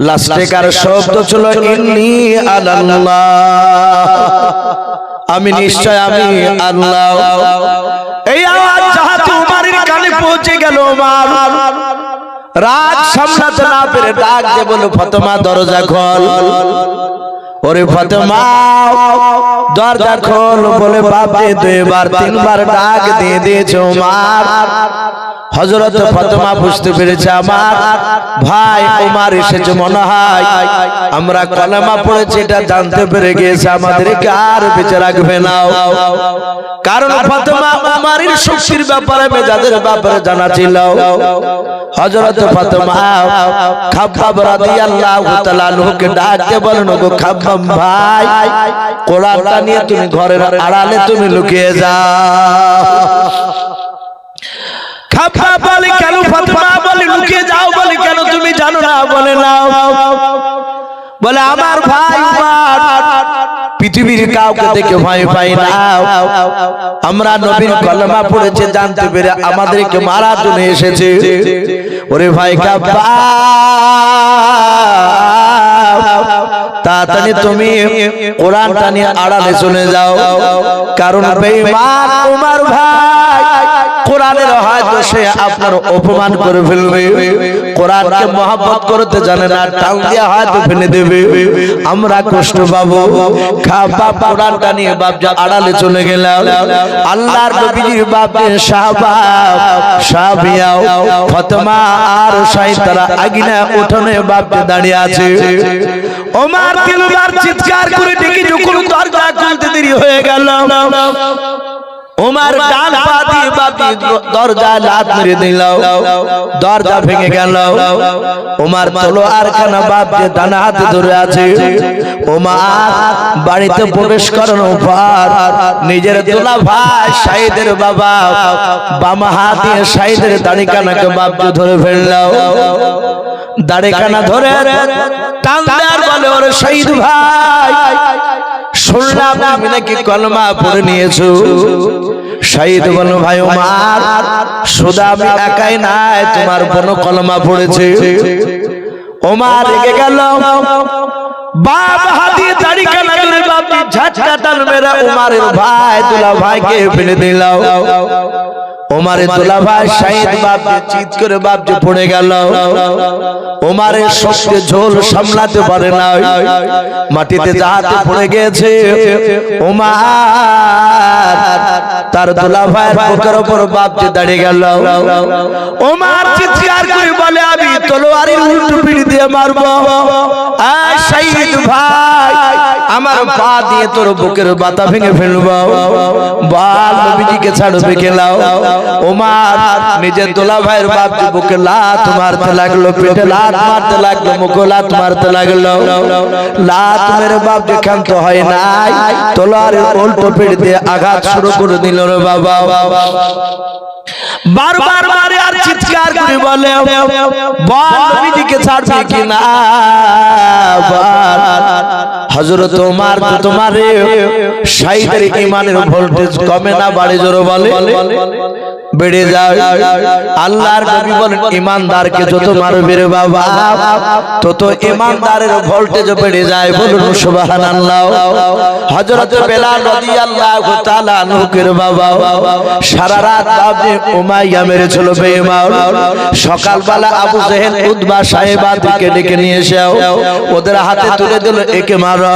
লাস্টে কার শব্দ ছিল ইন্নী আলাল্লাহ, আমি নিশ্চয় আমি আল্লাহ। এই আওয়াজ যাহাতে ওমরের কানে পৌঁছে গেল, ওমর রাগ সামলাতে না পেরে ডাক দিয়ে বলল, ফাতেমা দরজা খোল। ওরে ফাতেমা দরজা খোল বলে বাপে 2 বার 3 বার ডাক দিয়ে দিয়েছে ওমর। হযরত ফাতেমা বুঝতে পেরেছে আমার ভাই ওমর এসেছে, মনে হয় আমরা কলেমা পড়েছি এটা জানতে পেরে গিয়েছে, আমাদেরকে আর বেঁচে রাখবে না। কারণ ফাতেমা ওমরের শক্তির ব্যাপারে মেজাজের ব্যাপারে জানা ছিল। হযরত ফাতেমা খাব্বাব রাদিয়াল্লাহু তাআলা আনহুকে ডাকতে বলেন, গো খাব্বাব ভাই কোরআনটা নিয়ে তুমি ঘরের আড়ালে তুমি লুকিয়ে যাও। খাব্বাব বলে কেন? ফাতেমা বলে লুকিয়ে যাও। বলে কেন? তুমি জানো না? বলে না। বলে আমার ভাই পৃথিবীর কাউকে দেখে ভয় পাই না, আমরা নবীর কলেমা পড়েছে জানতে পেরে আমাদেরকে মারার জন্য এসেছে। ওরে ভাই খাব্বাব তাড়াতাড়ি তুমি কোরআনটা নিয়ে আড়ালে চলে যাও, কারণ বেঈমান উমর ভাই কোরআনের হয়তো সে আপনার অপমান করে ফেলবে, কোরআনকে মহব্বত করতে জানে না, টাল দিয়ে হয়তো ফেলে দেবে, আমরা কষ্ট পাবো। বাপ কোরআনটা নিয়ে বাপ যা আড়ালে চলে গেলাম, আল্লাহর নবীজির বাপে সাহাবা সাহাবিয়াও ফাতেমা আর সাইদ তারা আগিনা উঠোনে বাপে দাঁড়িয়ে আছে। ওমর তিনবার চিৎকার করে ডেকে যখন দরজা খুলতে দেরি হয়ে গেল, ওমর ডান পা দিয়ে বাপি দরজা লাত মেরে দিল, দরজা ভেঙে গেল। ওমর তলোয়ার খানা বাপ যে ডান হাতে ধরে আছে, ওমর বাড়িতে প্রবেশ করানোর পর নিজের দোলা ভাই সাইদের বাবা বাম হাত দিয়ে সাইদের দাড়ি কানাকে বাপ ধরে ফেলল, দাড়ি কানা ধরে টান দেওয়ার বলে, ওরে শহীদ ভাই শুনলাম তুমি নাকি কলমা পড়ে নিয়েছো। শহীদ বলো, ভাই ওমর শুধু আমি একাই নাই, তোমার বোন কলমা পড়েছে। ওমর রেগে গেল, বাপ হাতে দাড়ি কানা ধরে বাপ ঝাটকা টান মেরে ওমরের ভাই দুলা ভাইকে ফেলে দিল। ওমরের দুলা ভাই শহীদ বাপ চিৎ করে বাপ যে পড়ে গেল। ওমরের শক্তি ঝোল সামলাতে পারে না, মাটিতে যাহাতে পড়ে গেছে। ওমর তার দুলা ভাইয়ের বুকের উপর বাপ যে দাঁড়িয়ে গেল। ওমর চিৎকার করে বলে, আমি তলোয়ারের উল্টো পিঠ দিয়ে মারবো। আয় শহীদ ভাই, আমার পা দিয়ে তোর বুকের বাতা ভেঙে ফেলবো, বল নবীজিকে ছাড়বে কেলাও। ওমর নিজের দোলা ভাইয়ের বাপ যে বুকে লাত মারতে লাগলো, পেটে লাত মারতে লাগলো, মুখে লাত মারতে লাগলো। লাত মেরে বাপ যে ক্ষান্ত হয় নাই, তলোয়ারের উল্টো পিঠ দিয়ে আঘাত শুরু করে দিল রে বাবা। বারবার মারে আর চিৎকার করে বলে, বল নবীজিকে ছাড়বে কিনা। হযরত ওমর তো তোমারে শহীদের ঈমানের ভোল্টেজ কমে না বাড়ে, জোরে বলে বেড়ে যায়। আল্লাহর নবী বলেন, ঈমানদারকে যত মারবে রে বাবা তত ঈমানদারের ভোল্টেজ বেড়ে যায়, বলুন সুবহানাল্লাহ। হযরত বেলাল রাদিয়াল্লাহু তাআলা আনহুর বাবা সারা রাত আপনি উমাইয়া মেরেছিল বেঈমান। সকালবেলা আবু জেহেল উতবা সাহেবাদেরকে ডেকে নিয়ে এসে ওদের হাতে তুলে দিল, একে মারো।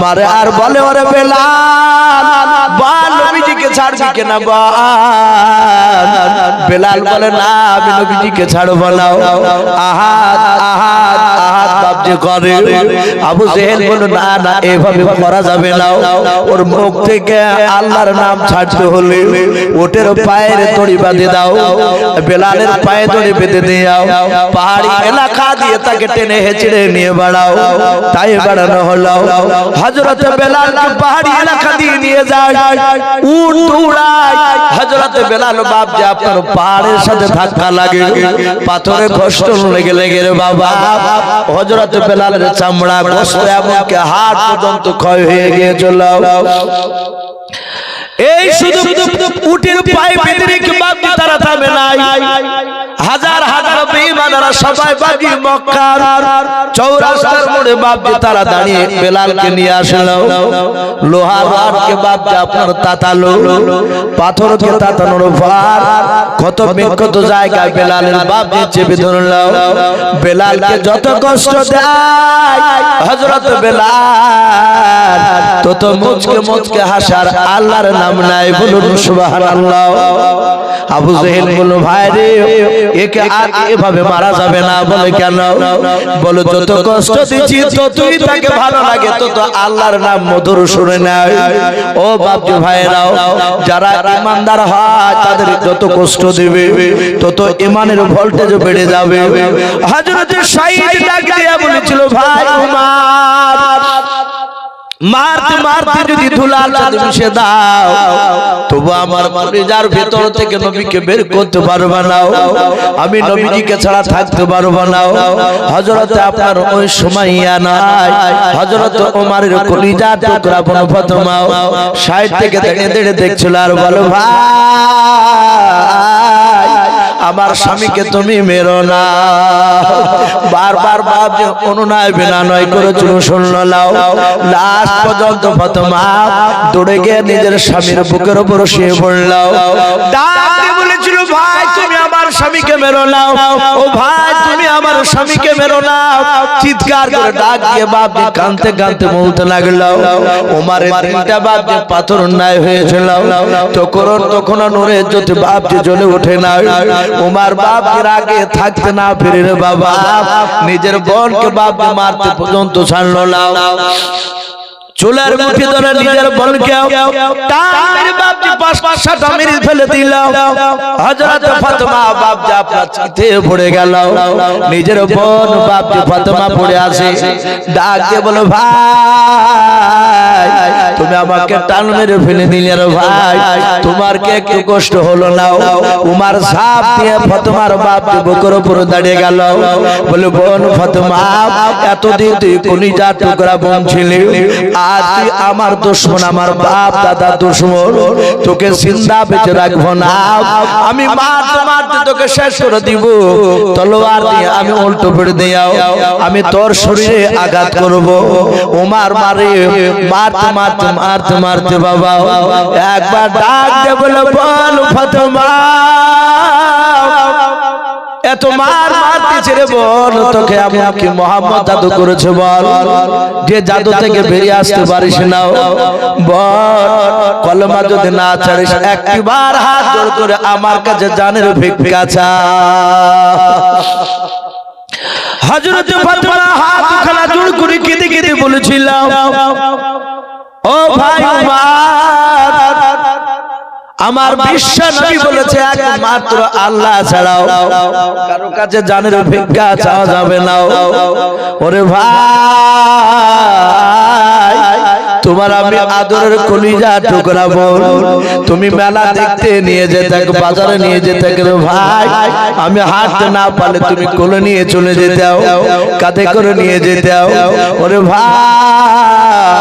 মারে আর বলে, ওরে বেলাল বল নবীজিকে ছাড়বি কিনা বল। বেলাল বলে, না আমি নবীজিকে ছাড়বো না। আহাদ আহাদ আহাদ বাপ যে করে। আবু জেহেল বলে, না না এভাবে করা যাবে না, ওর মুখ থেকে আল্লাহর নাম ছাড়তে হলে ওটের পায়ের দড়ি বাঁধে দাও, বেলালের পায়ে দড়ি বেঁধে দাও, পাহাড়ি এলাকা দিয়ে তাকে টেনে হেঁচড়ে নিয়ে বাড়াও। তাই বাড়ানো হলো। হযরত বেলালকে পাহাড়ি এলাকা দিয়ে নিয়ে যায়, উট উড়ায়। হযরত বেলাল বাপ যে আপনার পাহাড়ের সাথে ধাক্কা লাগে, পাথরে ঘষটন লেগে লেগে রে বাবা হযরত বেলালের চামড়া গোশত এমনকি হাড় পর্যন্ত ক্ষয় হয়ে গিয়েছিল। এই শুধু উটের পায়ে বেঁধে রেখে বাপ তারা থামে নাই। হাজার হাজার বেঈমানরা সবাই বাগি মক্কার চৌরাস্তার মোড়ে বাপ তারা দাঁড়িয়ে বেলালকে নিয়ে আসলো। লোহার রডকে বাপ আপনার তাতালো, পাথরকে তাতানোর পর কত বিক্ষত জায়গায় বেলালের বাপ চেপে ধরলো। বেলালকে যত কষ্ট দেয় হযরত বেলাল তত মুচকে মুচকে হাসার আল্লাহর নাম নাই, বলুন সুবহানাল্লাহ। আবু জেহেল বলল, ভাই রে একে আর এভাবে মারা যাবে না। বলে কেন? বলে যত কষ্ট দিচ্ছি ততই তাকে ভালো লাগে, তত আল্লাহর নাম মধুর শুনে নেয়। ও বাপজি ভাইরাও, যারা ঈমানদার হয় তাদের যত কষ্ট দিবে তত ঈমানের ভোল্টেজ বেড়ে যাবে। হযরত সাঈদ ডাক দিয়ে বলেছিল, ভাই উমর মারতে মারতে যদি ধুলার সাথে মিশে দাও তবু আমার কলিজার ভেতর থেকে নবীকে বের করতে পারবে না, আমি নবীজিকে ছাড়া থাকতে পারবো না। হযরত আপনার ওই সুমাইয়া নাই, হযরত ওমরের কলিজার টুকরা বোন ফাতেমা সাইড থেকে দাঁড়িয়ে দাঁড়িয়ে দেখছিল আর বলো, ভাই আমার স্বামীকে তুমি মেরো না। বারবার বাপ যে অনুনয় বিনয় করেছিল শুনল নাও। লাস্ট পর্যন্ত ফাতেমা দৌড়ে গিয়ে নিজের স্বামীর বুকের উপর শুয়ে পড়ল। ডাক দিয়ে বলেছিল, ভাই তুমি আমার স্বামীকে মেরো না, ও ভাই তুমি আমার স্বামীকে মেরো না। চিৎকার করে ডাক দিয়ে বাপ যে কাঁদতে কাঁদতে বলতে লাগলো, ওমারের তিনটা বাপ যে পাথর ন্যায় হয়েছিল, তখন নূরের জ্যোতি বাপ যে জ্বলে ওঠে না। ওমার বাপের আগে থাকতে না পেরে রে বাবা নিজের বোনকে বাপ যে মারতে পর্যন্ত ছাড়লো না। চুলের মুঠি ধরে নিজের বোনকে টানের বাপ যে পাঁচটা মেরে ফেলে দিল। হযরত ফাতেমা বাপ যে আপনার চিতে পড়ে গেল। নিজের বোন বাপ যে ফাতেমা পড়ে আছে, ডাক দিয়ে বলে, ভাই তুমি আমাকে টান মেরে ফেলে দিলে রে ভাই, তোমার কি একটু কষ্ট হলো না? উমার সাপ দিয়ে ফাতেমার বাপ যে বুকের উপর দাঁড়িয়ে গেল, বলে, বোন ফাতেমা এতদিন তুই কলিজার টুকরা বোন ছিলি, আজ তুই আমার দুশমন, আমার বাপ দাদা দুশমন, তোকে জিন্দা বেঁচে রাখবো না। আমি মারতে মারতে তোকে শেষ করে দিব, তলোয়ার দিয়ে আমি উল্টো করে দিয়াও আমি তোর শরীরে আঘাত করব। ওমার মারে মারতে মারতে মারতে মারতে বাবা একবার ডাক দিয়ে বলে, বল ফাতেমা এত মার মারতেছে রে বল, তোকে আমাকে মোহাম্মদ জাদু করেছে বল, যে জাদু থেকে বেরিয়ে আসতে পারিস না বল, কলমা যদি না ছাড়িস একবার হাত জোড় করে আমার কাছে জানের ভিক্ষা চা। হযরত ফাতেমা হাত খানা জোড় করে কেঁদে কেঁদে বলেছিল, ও ভাই উমার, আমার বিশ্ব নবী বলেছে একমাত্র আল্লাহ ছাড়াও কারো কাছে জানের ভিক্ষা চাওয়া যাবে না। ওরে ভাই তোমার আমি আদরের কলিজা টুকরা বল, তুমি মেলা দেখতে নিয়ে যেতে, বাজারে নিয়ে যেতে গেলে ভাই আমি হাঁটতে না পারলে তুমি কোলে নিয়ে চলে যেতে, কাঁধে করে নিয়ে যেতে। ওরে ভাই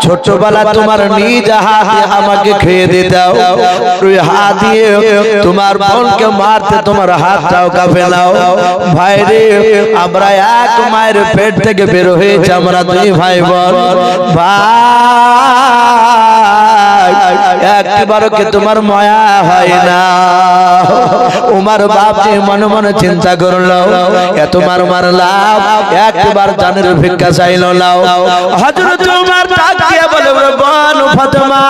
ছোটবেলা তোমার নিজ হাতে আমাকে খেয়ে দিতাও, তুই হাত দিয়ে তোমার বোনকে মারতে তোমার হাতটাও কাঁপে নাও। ভাই রে আমরা এক মায়ের পেট থেকে বের হয়েছে, আমরা দুই ভাই বোন। ভাই একবারও কি তোমার মায়া হয় না? উমার বাপ যে মনে মনে চিন্তা করলো, এত মার মারলাম একবার জানের ভিক্ষা চাইলো না। হযরত উমর ডাক দিয়ে বলে, বল ফাতেমা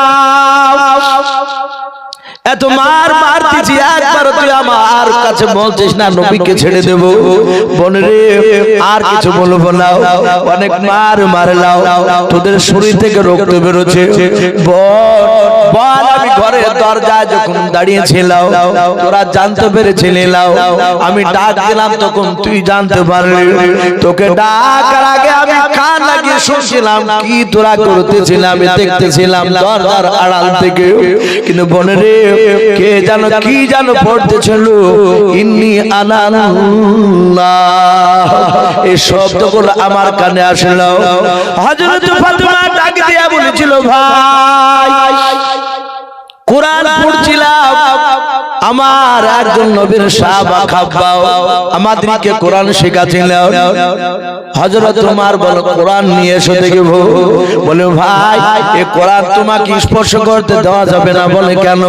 এত মার মারতেছি একবার তুই আমার কাছে বলছিস না নবীকে ছেড়ে দেব? বোনরে আর কিছু বলবো না, অনেক মার মারলাও, তোদের শরীর থেকে রক্ত বেরোচ্ছে। বল আমি ঘরের দরজায় যখন দাঁড়িয়েছিলাম তোরা জানতে পেরেছিলি, আমি ডাক দিলাম তখন তুই জানতে পারলি, তোকে ডাকার আগে আমি কান লাগিয়ে শুনছিলাম কি তোরা করতেছিলাম, আমি দেখতেছিলাম দরজার আড়াল থেকে। কিন্তু বোনরে কে জানো কি জানো পড়তেছিল, ইন্নী আনা আল্লাহ, এই শব্দগুলো আমার কানে আসলো। হযরত ফাতেমা ডাক দিয়া বলেছিল, ভাই কোরআন পড়ছিলাম, আমার একজন নবীর সাহাবা খাব্বাও আমাদেরকে কোরআন শেখাচ্ছিলেন। হযরত উমর বলে, কোরআন নিয়ে এসো দেখি। বলে, ভাই এই কোরআন তোমাকে স্পর্শ করতে দেওয়া যাবে না। বলে, কেন?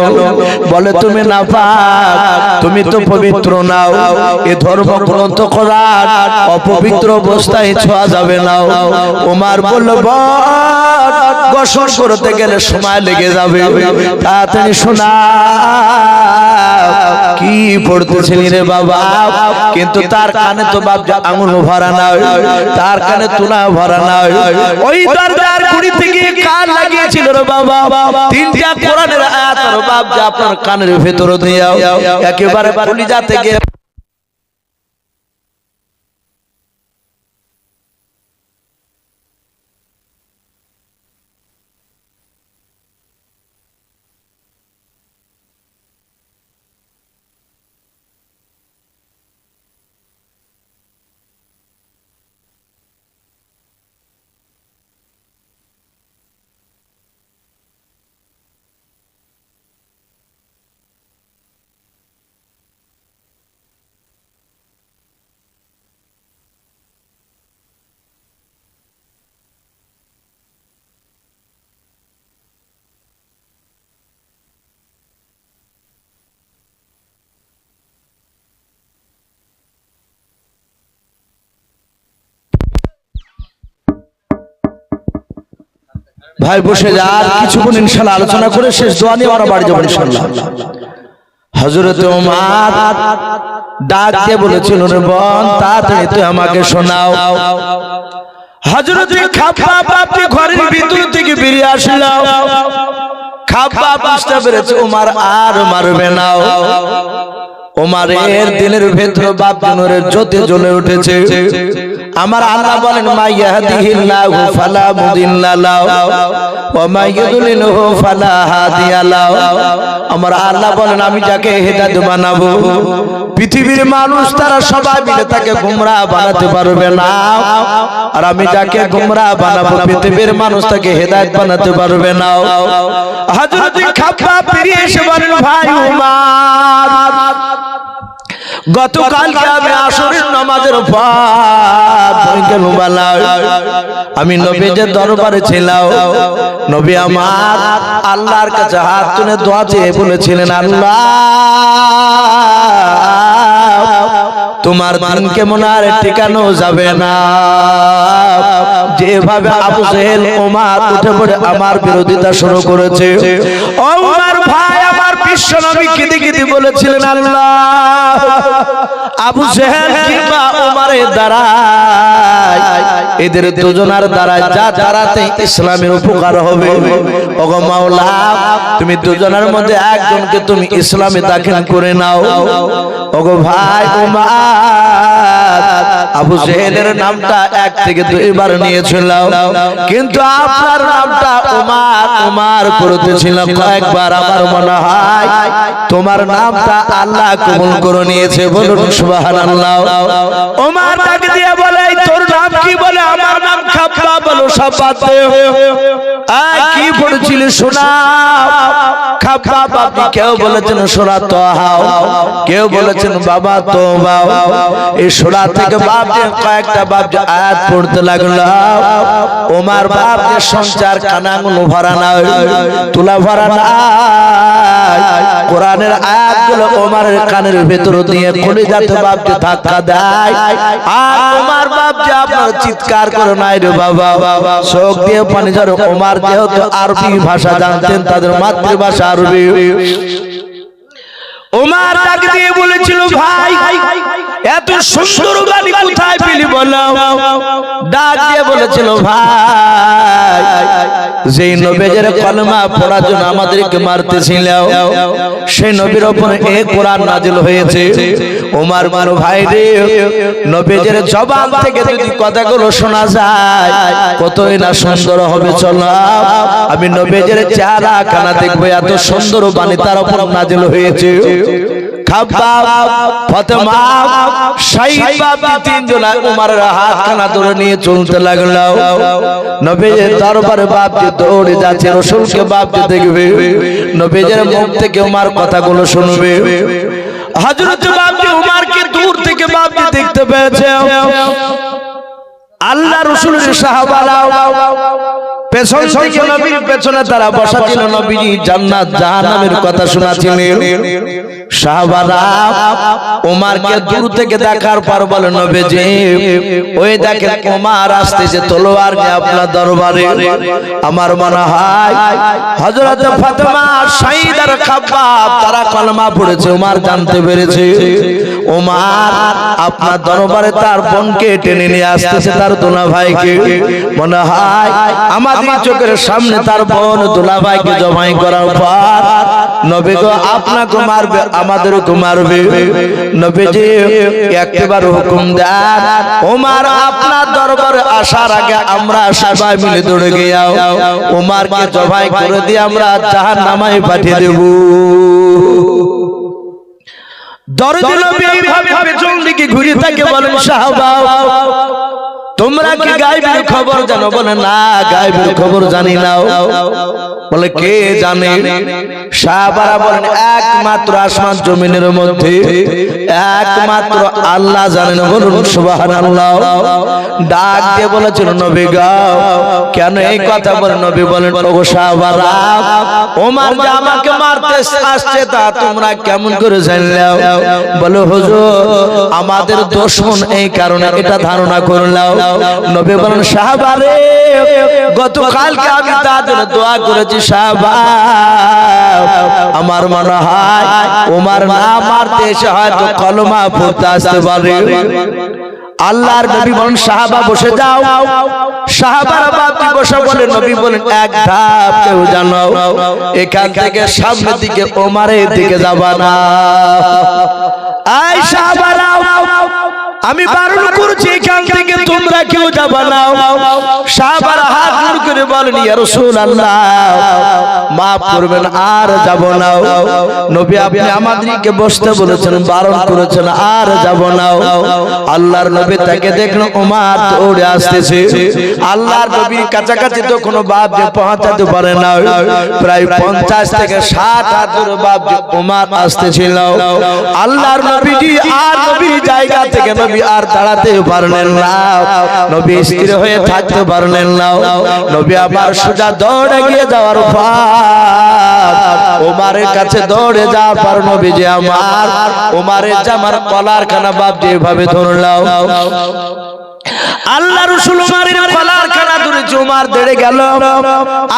বলে, তুমি নাপাক, তুমি তো পবিত্র নাও, এই ধর্মগ্রন্থ কোরআন অপবিত্র অবস্থায় ছোঁয়া যাবে না। উমর বলল, গোসল করতে গেলে সময় লেগে যাবে, তাড়াতাড়ি শোনা কি পড়তেছিলি রে বাবা। কিন্তু তার কানে তো বাপ আঙুল ভরা না, তার কানে তুলা ভরা না, ওই দরজার গুড়ি থেকে কান লাগিয়েছিল রে বাবা। তিনটা কোরআনের আয়াত আর বাপ যা আপনার কানের ভেতরে দিয়ে একেবারে কলিজা থেকে ভাই বসে যা, আর কিছুক্ষণ ইনশাআল্লাহ আলোচনা করে শেষ দোয়া নিয়ে আমরা বাড়ি যাবো ইনশাআল্লাহ। হযরত ওমর ডাক দিয়ে বলেছিল, রে বোন তাড়াতাড়ি তুই আমাকে শোনাও। হযরত খাব্বাব আপনি ঘরের ভিতর থেকে বেরিয়ে আসলেন। খাব্বাব বুঝতে পেরেছে ওমর আর মারবে না। ওমরের দিলের ভেতরে বাপ নূরের জ্যোতি জ্বলে উঠেছে। আমার আল্লাহ বলেন, মা ইয়াহদিহিল্লাহু ফালা মুদিল্লা লাহু ওয়া মা ইউদ্লিলহু ফালা হাদিয়া লাহু। আমার আল্লাহ বলেন, আমি যাকে হেদায়েত বানাবো পৃথিবীর মানুষ তারা সবাই মিলে তাকে গোমরাহ বানাতে পারবে না, আর আমি যাকে গোমরাহ বানাবো পৃথিবীর মানুষ তাকে হেদায়েত বানাতে পারবে না। হযরত খাব্বাব ফিরে এসে বলেন, ভাই ওমর, গতকালকে আমি আসরের নামাজের পর আমি নবীর দরবারে ছিলাম। নবী আমার আল্লাহর কাছে হাত তুলে দোয়া চেয়ে বলেছিলেন, আল্লাহ তোমার দিন কেমন আর টিকানো যাবে না। যেভাবে আবু জেহেল ওমর উঠে পড়ে আমার বিরোধিতা শুরু করেছে, ওমর ভাই আমার বিশ্ব নবী কেঁদে কেঁদে বলেছিলেন, আল্লাহ আবু জেহেল কিংবা ওমরের দ্বারায় এদের দুজনার দ্বারা যা দ্বারাতে ইসলামের উপকার হবে, ওগো মাওলা তুমি দুজনের মধ্যে একজনকে তুমি ইসলামে দাখিল করে নাও। ওগো ভাই ওমর, আবু জেহেলের নামটা এক থেকে দুইবার নিয়েছিল, কিন্তু আপনার নামটা ওমর ওমর করতেছিলাম কয়েকবার। আমার মনে হয় তোমার নামটা আল্লাহ কবুল করে নিয়েছে, বলুন সুবহানাল্লাহ। ওমর ডাক দিয়ে বলে, তোর নাম কি? বলে আমার নাম খাব্বাব। বলো সব বাদ দে, কি পড়েছিল শোনা। খাব্বাব আপনি কেউ বলেছেন সূরা তাহা, কেউ বলেছেন বাবা তওবা। এই সূরা থেকে বাপ যে কয়েকটা বাপ যে আয়াত পড়তে লাগলো। ওমর বাপ যে সঞ্চার কানাগুলো ভরা নাই, তুলা ভরা নাই, কোরআনের আয়াতগুলো ওমরের কানের ভেতর দিয়ে কলিজাতে বাপ যে ধাক্কা দেয়। আর ওমর বাপ যে আপনার চিৎকার করে নাই রে বাবা, চোখ দিয়ে পানি ঝরে। ওমর যেহেতু আরবি ভাষা জানতেন, তাদের মাতৃভাষা আরবি। ওমর ডাক দিয়ে বলেছিল, ভাই এত সুন্দর বাণী কোথায় পেলি বলো। ডাক দিয়ে বলেছিল, ভাই যেই নবীর কলমা পড়ার জন্য আমাদেরকে মারতেছিল, সেই নবীর উপর এই কোরআন নাজিল হয়েছে। ওমর মারো ভাই রে, নবীর জবান থেকে যদি কথাগুলো শোনা যায় কতই না সুন্দর হবে। চলো আমি নবীর চেহারা কানা দেখবো, এত সুন্দর বাণী তার উপর নাজিল হয়েছে। খাব্বাব, ফাতেমা, সাইবা তিনজন ওমরের হাত কানা ধরে নিয়ে চলতে লাগলো। নবীর দরবারে বাপ যে দৌড়ে যাচ্ছে, রাসূলকে বাপ যে দেখবে, নবীর মুখ থেকে ওমর কথাগুলো শুনবে। হযরত বাপ যে ওমরকে দূর থেকে বাপ যে দেখতে পেয়েছে। আল্লাহ রাসূলের সাহাবারা পেছন থেকে নবীর পেছনে তারা বসা ছিল, নবীজি জান্নাত জাহান্নামের কথা শোনাচ্ছিলেন। সাহাবারা ওমরকে দূর থেকে দেখার পর বলে, নবীজি ওই দেখেন ওমর আসতেছে তলোয়ার নিয়ে আপনার দরবারে। আমার মনে হয় হযরত ফাতেমা, সাইদ আর খাব্বাব তারা কলমা পড়েছে, ওমর জানতে পেরেছে ওমর আপনার দরবারে তার বোনকে টেনে নিয়ে আসতেছে, তার দুলাভাইকে। মনে হয় আমাদের চোখের সামনে তার বোন দুলাভাইকে জবাই করার পর নবী গো আপনাকে মারবে, আমাদেরকে মারবে। নবীজি একবার হুকুম দেন, ওমর আপনার দরবারে আসার আগে আমরা সবাই মিলে দৌড়ে গিয়ে ওমরকে জবাই করে দিয়ে আমরা জাহান্নামে পাঠিয়ে দেব। দরজা নবী এইভাবে পেছন দিকে ঘুরে থাকে, বলেন সাহাবা তোমরা কি গায়বের খবর জানো? বলে না, গায়বের খবর জানি না। বলে কে জানে? সাহাবারা বলেন একমাত্র আসমান জমিনের মধ্যে একমাত্র আল্লাহ জানেন। বলুন সুবহানাল্লাহ। ডাক দিয়ে বলেছিল নবী গো, কেন এই কথা বলেন? নবী বলেন ওগো সাহাবারা, ওমর যে আমাকে মারতে আসছে তা তোমরা কেমন করে জানলাও? বলে হুজুর আমাদের দুশমন, এই কারণে এটা ধারণা করলাম। নবী বলেন সাহাবারে, গতকালকে আমি তাদের দোয়া করেছি সাহাবা, আমার মনে হয় ওমর না মারতে এসে হয়তো কলমা পড়তে আসতে পারে। আল্লাহর নবী বলেন সাহাবা বসে যাও। সাহাবারা বাতি বসে বলে নবী বলেন এক ধাপ কেউ জানো এখান থেকে সামনের দিকে ওমরের দিকে যাবা না। এই সাহাবারা আমি বারণ করছি এখান থেকে তোমরা কেউ যাবা না। সাহাবারা হাত জোড় করে বলেন ইয়া রাসূলুল্লাহ মাফ করবেন, আর যাব না। নবী আপনি আমাদেরকে বসতে বলেছেন, বারণ করেছেন, আর যাব না। আল্লাহর নবী তাকে দেখলেন ওমর দৌড়ে আসতেছে। আল্লাহর নবীর কাছাকাছি তো কোনো বাপ যে পৌঁছাতে পারে না, প্রায় 50 থেকে 60 হাত দূরে বাপ যে ওমর আসতেছিল। আল্লাহর নবীজি আর নবীর জায়গা থেকে নবী আর দাঁড়াতে পারলেন না, নবী স্থির হয়ে থাকতে পারলেন না। নবী আবার সোজা দৌড়ে গিয়ে যাওয়ার পর ওমরের কাছে দৌড়ে যাওয়ার পর নবীজি আমার ওমরের জামার কলার খানা বাপ যেভাবে ধরলাম, আল্লাহ রাসূল ওমরের কলার খানা ধরে ওমর দেড়ে গেল।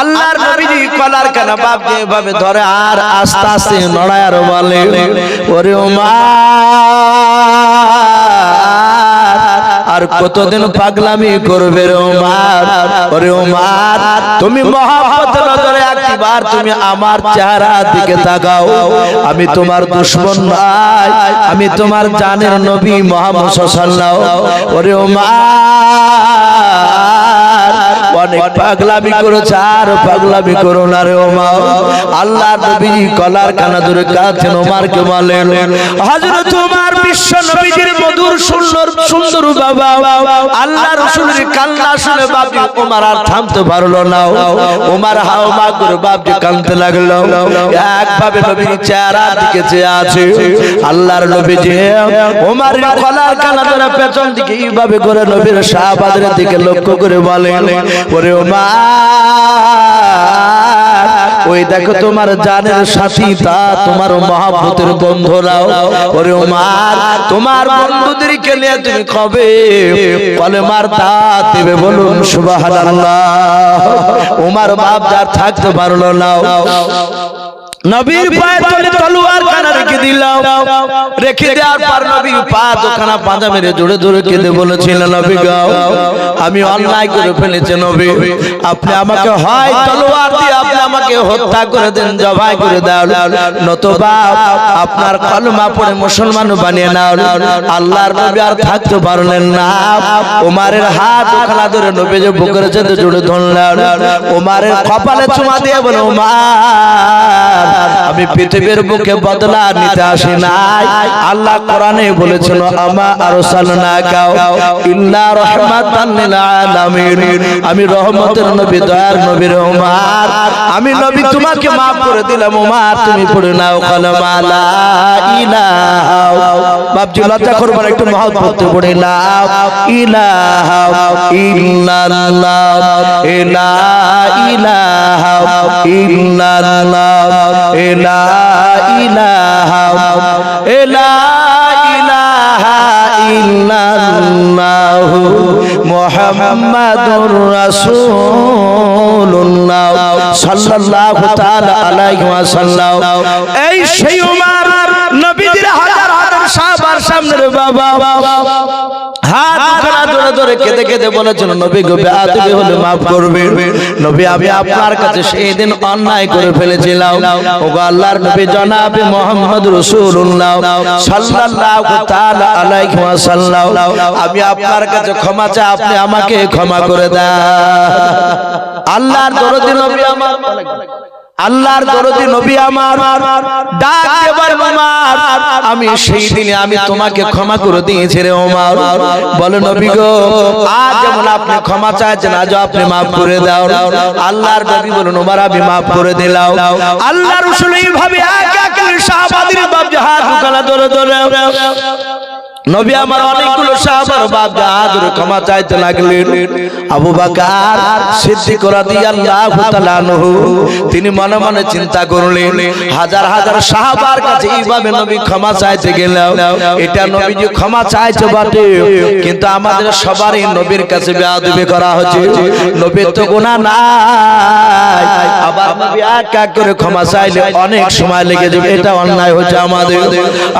আল্লাহর নবীজি কলার খানা বাপ যেভাবে ধরে আর আস্তে আস্তে নড়ায় আর বলে ওরে ওমর আর কতদিন পাগলামি করবে রে ওমর? ওরে ওমর তুমি মহব্বতের নজরে একবার তুমি আমার চেহারা দিকে তাকাও। আমি তোমার দুশমন নই, আমি তোমার জানের নবী মুহাম্মদ সাল্লাল্লাহু আলাইহি ওয়াসাল্লাম। ওরে ওমর অনেক পাগলামি করেছে, আর পাগলামি করো না রে ওমর। আল্লাহর নবী কলার কানা ধরে কাঁদছেন। ওমরকে বলেন হযরত ওমর বিশ্ব নবীজির মধুর সুন্দর বাবা আল্লাহ রাসূলের কান্না শুনে বাপজি ওমর আর থামতে পারলো না। ওমর হাওমা করে বাপজি কাঁদতে লাগলো। একভাবে নবীর চেহারার দিকে চেয়ে আছে। আল্লাহর নবীজি ওমরের কলার কানা ধরে পেছন দিকে এইভাবে করে নবীর সাহাবাদের দিকে লক্ষ্য করে বলেন ওরে ওমর ওই দেখো তোমার জানের সাথী তা তোমার মহব্বতের বন্ধুরাও। ওরে ওমর তোমার বন্ধুদেরকে নিয়ে তুমি কবে কলেমার দাওয়াত দেবে? বলুন সুবহানাল্লাহ। ওমর বাপ যার থাকতে পারলো না, নবীর পায়ে তলে তলোয়ার কানা রেখে দিলাম। রেখে দেওয়ার পর নবী পা দুখানা পাঁজা মেরে জোরে জোরে কেঁদে বলেছিলেন নবী গো আমি অন্যায় করে ফেলেছি নবী, আপনি আমাকে হয় তলোয়ার দিয়ে আপনি আমাকে হত্যা করে দেন, জবাই করে দাও, নতুবা আপনার কলমা পড়ে মুসলমান বানিয়ে নাও। আল্লাহর নবী আর থাকতে পারলেন না। ওমরের হাত দুখানা ধরে নবী যে বুকের সাথে জোরে ধরলেন। ওমরের কপালে চুমা দিয়ে বলে ওমর আমি পৃথিবীর বুকে বদলা নিতে আসি নাই। আল্লাহ কোরআনে বলেছেন আমা আরসালনাকা ইল্লা রাহমাতাল লিল আলামিন, আমি রহমতের নবী দয়ার নবী রে ওমর, আমি নবী তোমাকে maaf করে দিলাম। ওমর তুমি পড়ে নাও কালেমা লা ইলাহা বাপজি লজ্জা করবেন একটু মহব্বতে পড়ে নাও ইলাহা ইল্লাল্লাহ লা ইলাহা ইল্লাল্লাহ লা ইলাহা ইল্লাল্লাহ মুহাম্মাদুর রাসূলুল্লাহ সাল্লাল্লাহু তাআলা আলাইহি ওয়াসাল্লাম। এই সেই ওমর নবীজির হাজার হাজার সাহাবার সামনে রে বাবা হাত খানা ধরে ধরে কেঁদে কেঁদে বলেছেন নবী গো বেয়াদবি হলে maaf করবেন। নবী আমি আপনার কাছে সেই দিন অন্যায় করে ফেলেছিলাম। ওগো আল্লাহর নবী জনাবে মুহাম্মদ রাসূলুল্লাহ সাল্লাল্লাহু তাআলা আলাইহি ওয়াসাল্লাম আমি আপনার কাছে ক্ষমা চাই, আপনি আমাকে ক্ষমা করে দেন। আল্লাহর দরদি নবী আমার আল্লাহর দরদি নবী আমার ডাক দেবার ওমর আমি সেই দিনে আমি তোমাকে ক্ষমা করে দিয়েছি রে ওমর। বলে নবী গো আজ যেমন আপনি ক্ষমা চাইছেন আজ আপনি maaf করে দাও। আল্লাহর নবী বলেন ওমর আমি maaf করে দিলাম। আল্লাহর রাসূল এইভাবে এক এক করে সাহাবাদের বাপ জাহাজ দুখানা ধরে ধরে নবী আমার অনেকগুলো সাহাবার বাপ জাহাজ ধরে ক্ষমা চাইতে লাগলেন। আবু বকর সিদ্দিক রাদিয়াল্লাহু তাআলা আনহু তিনি মনে মনে চিন্তা করলেন হাজার হাজার সাহাবার কাছে এইভাবে নবী ক্ষমা চাইতে গেলেন, এটা নবী যে ক্ষমা চাইছে বটে কিন্তু আমাদের সবারই নবীর কাছে বেয়াদবি করা হচ্ছে। নবীর তো গুনাহ নাই, আবার নবী এক এক করে ক্ষমা চাইলে অনেক সময় লেগে যাবে, এটা অন্যায় হচ্ছে আমাদের।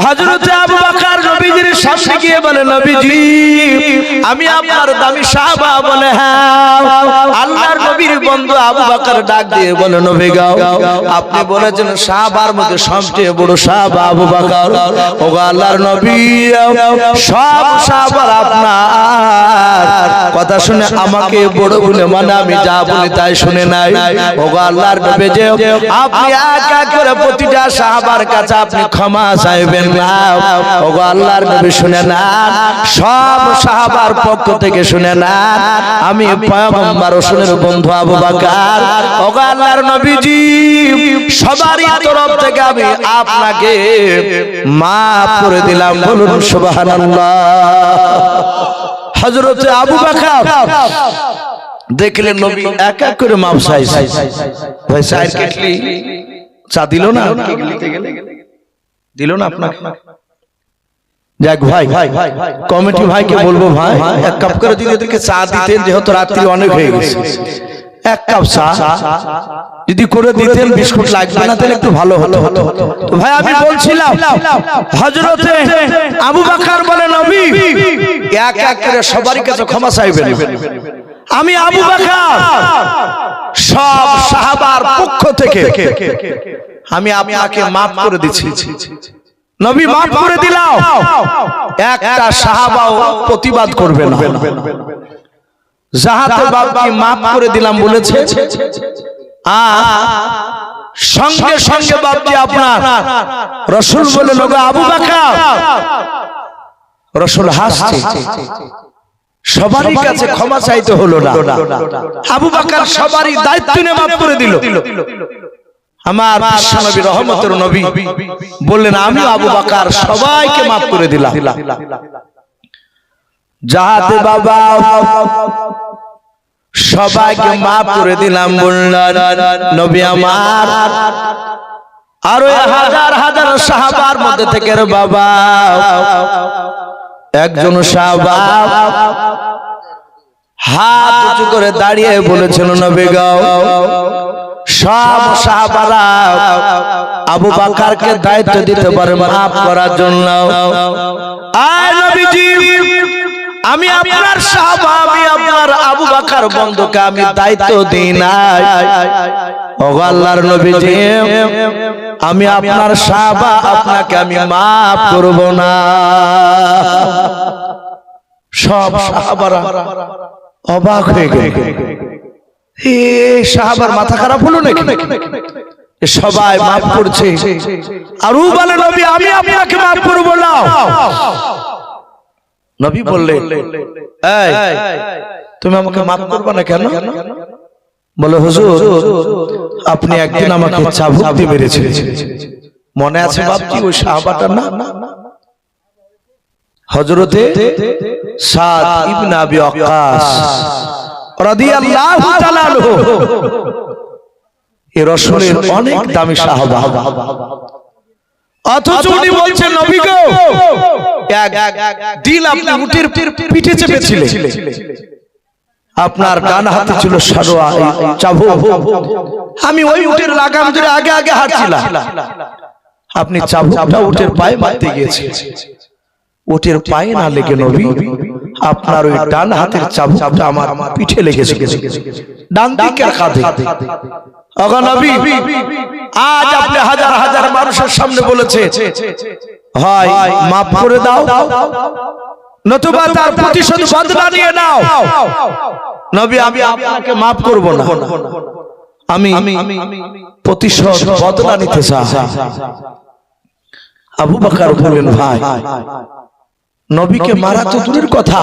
হযরত আবু বকর নবীজির সামনে গিয়ে বলে নবীজি আমি আপনার দামি সাহাবা। বলে হ্যাঁ। আল্লাহর নবীর বন্ধু আবু বকর ডাক দিয়ে বলে নবী গো আপনি বলেছেন সাহাবার মধ্যে সবচেয়ে বড় সাহাবা আবু বকর। ওগো আল্লাহর নবী সব সাহাবার আপনার কথা শুনে আমাকে বড় বলে মানে আমি যা বলি তাই শুনে নাই। ওগো আল্লাহর নবী যে আপনি এক এক করে প্রতিটা সাহাবার কাছে আপনি ক্ষমা চাইবেন না। ওগো আল্লাহর নবী শুনে না, সব সাহাবার পক্ষ থেকে শুনে না আমি পয়গম্বর রাসূলের বন্ধু আবু বকর। ওগো আল্লাহর নবীজি সবারই তরফ থেকে আমি আপনাকে maaf করে দিলাম। বলুন সুবহানাল্লাহ। হযরত আবু বকর দেখলেন নবী এক এক করে maaf চাইছে। ভাই চায়ের কেটলি চা দিল না, দিল না আপনাকে? যাক ভাই কমিটি ভাইকে বলবো ভাই এক কাপ করে যদি এদেরকে চা দিতেন, যেহেতু রাত্রি অনেক হয়ে গেছে, এক কাপ চা যদি করে দিতেন, বিস্কুট লাগবে না তাহলে একটু ভালো হতো। তো ভাই আমি বলছিলাম হযরতে আবু বকর বলে নবী এক এক করে সবারই কাছে ক্ষমা চাইবেন। আমি আবু বকর সব সাহাবার পক্ষ থেকে আমি আপনাকে maaf করে দিচ্ছি। নবী maaf করে দিলাম, একটা সাহাবাও প্রতিবাদ করবে না। যাহাতে বাপকে maaf করে দিলাম বলেছে সঙ্গে সঙ্গে বাপজি আপনার রাসূল বলে ওগো আবু বকর। রাসূল হাসছে, সবারই কাছে ক্ষমা চাইতে হলো না। আবু বকর সবারই দায়িত্ব নিয়ে maaf করে দিল। আমার বিশ্বনবী রহমতের নবী বললেন আমি আবু বকর সবাইকে maaf করে দিলাম। যাহাতে বাবা সবাইকে maaf করে দিলাম বললেন নবী আমার আর ওই হাজার হাজার সাহাবার মধ্যে থেকে বাবা একজন সাহাবা হাত উঁচু করে দাঁড়িয়ে বলেছিল নবী গো সব সাহাবারা আবু বকরকে দায়িত্ব দিতে পারে maaf করার জন্য। আয় নবীজি আমি আপনার সাহাবা, আমি আপনার আবু বকর বন্ধুকে আমি দায়িত্ব দিই নাই। ওগো আল্লাহর নবীজি আমি আপনার সাহাবা, আপনাকে আমি maaf করব না। সব সাহাবারা অবাক হয়ে গেল, এই সাহাবার মাথা খারাপ হলো নাকি? সবাই maaf করছে আর ও বলে নবী আমি আপনাকে maaf করব না। নবী বললেন এই তুমি আমাকে maaf করবে না কেন? বলে হুজুর আপনি একদিন আমাকে চাবুক দিয়ে মেরেছিলেন, মনে আছে বাপজি ওই সাহাবাটার নাম? হযরতে সাদ ইবনে আবি ওয়াক্কাস রাদিয়াল্লাহু তাআলা আনহু। এই রাসূলের অনেক দামি সাহাবা, অথচ উনি বলছেন নবী গো এক দিল আপনি উটের পিঠে চেপেছিলেন, আপনার ডান হাতে ছিল সারোয়া চাবুক, আমি ওই উটের লাগাম ধরে আগে আগে হাঁটছিলাম, আপনি চাবুকটা উটের পায়ে মারতে গিয়েছেন, উটের পায়ে না লেগে নবী আপনার ওই ডান হাতের চাবুকটা আমার পিঠে লেগেছে, ডান দিকের কাঁধে। ওগো নবী আজ আপনি হাজার হাজার মানুষের সামনে বলেছে হয় maaf করে দাও নতুবা তার প্রতিশোধ বদলা নিয়ে নাও। নবী আমি আপনাকে maaf করব না। আমি প্রতিশোধ বদলা নিতে চাই। আবু বকর বললেন, ভাই নবীকে মারা তো দূরের কথা,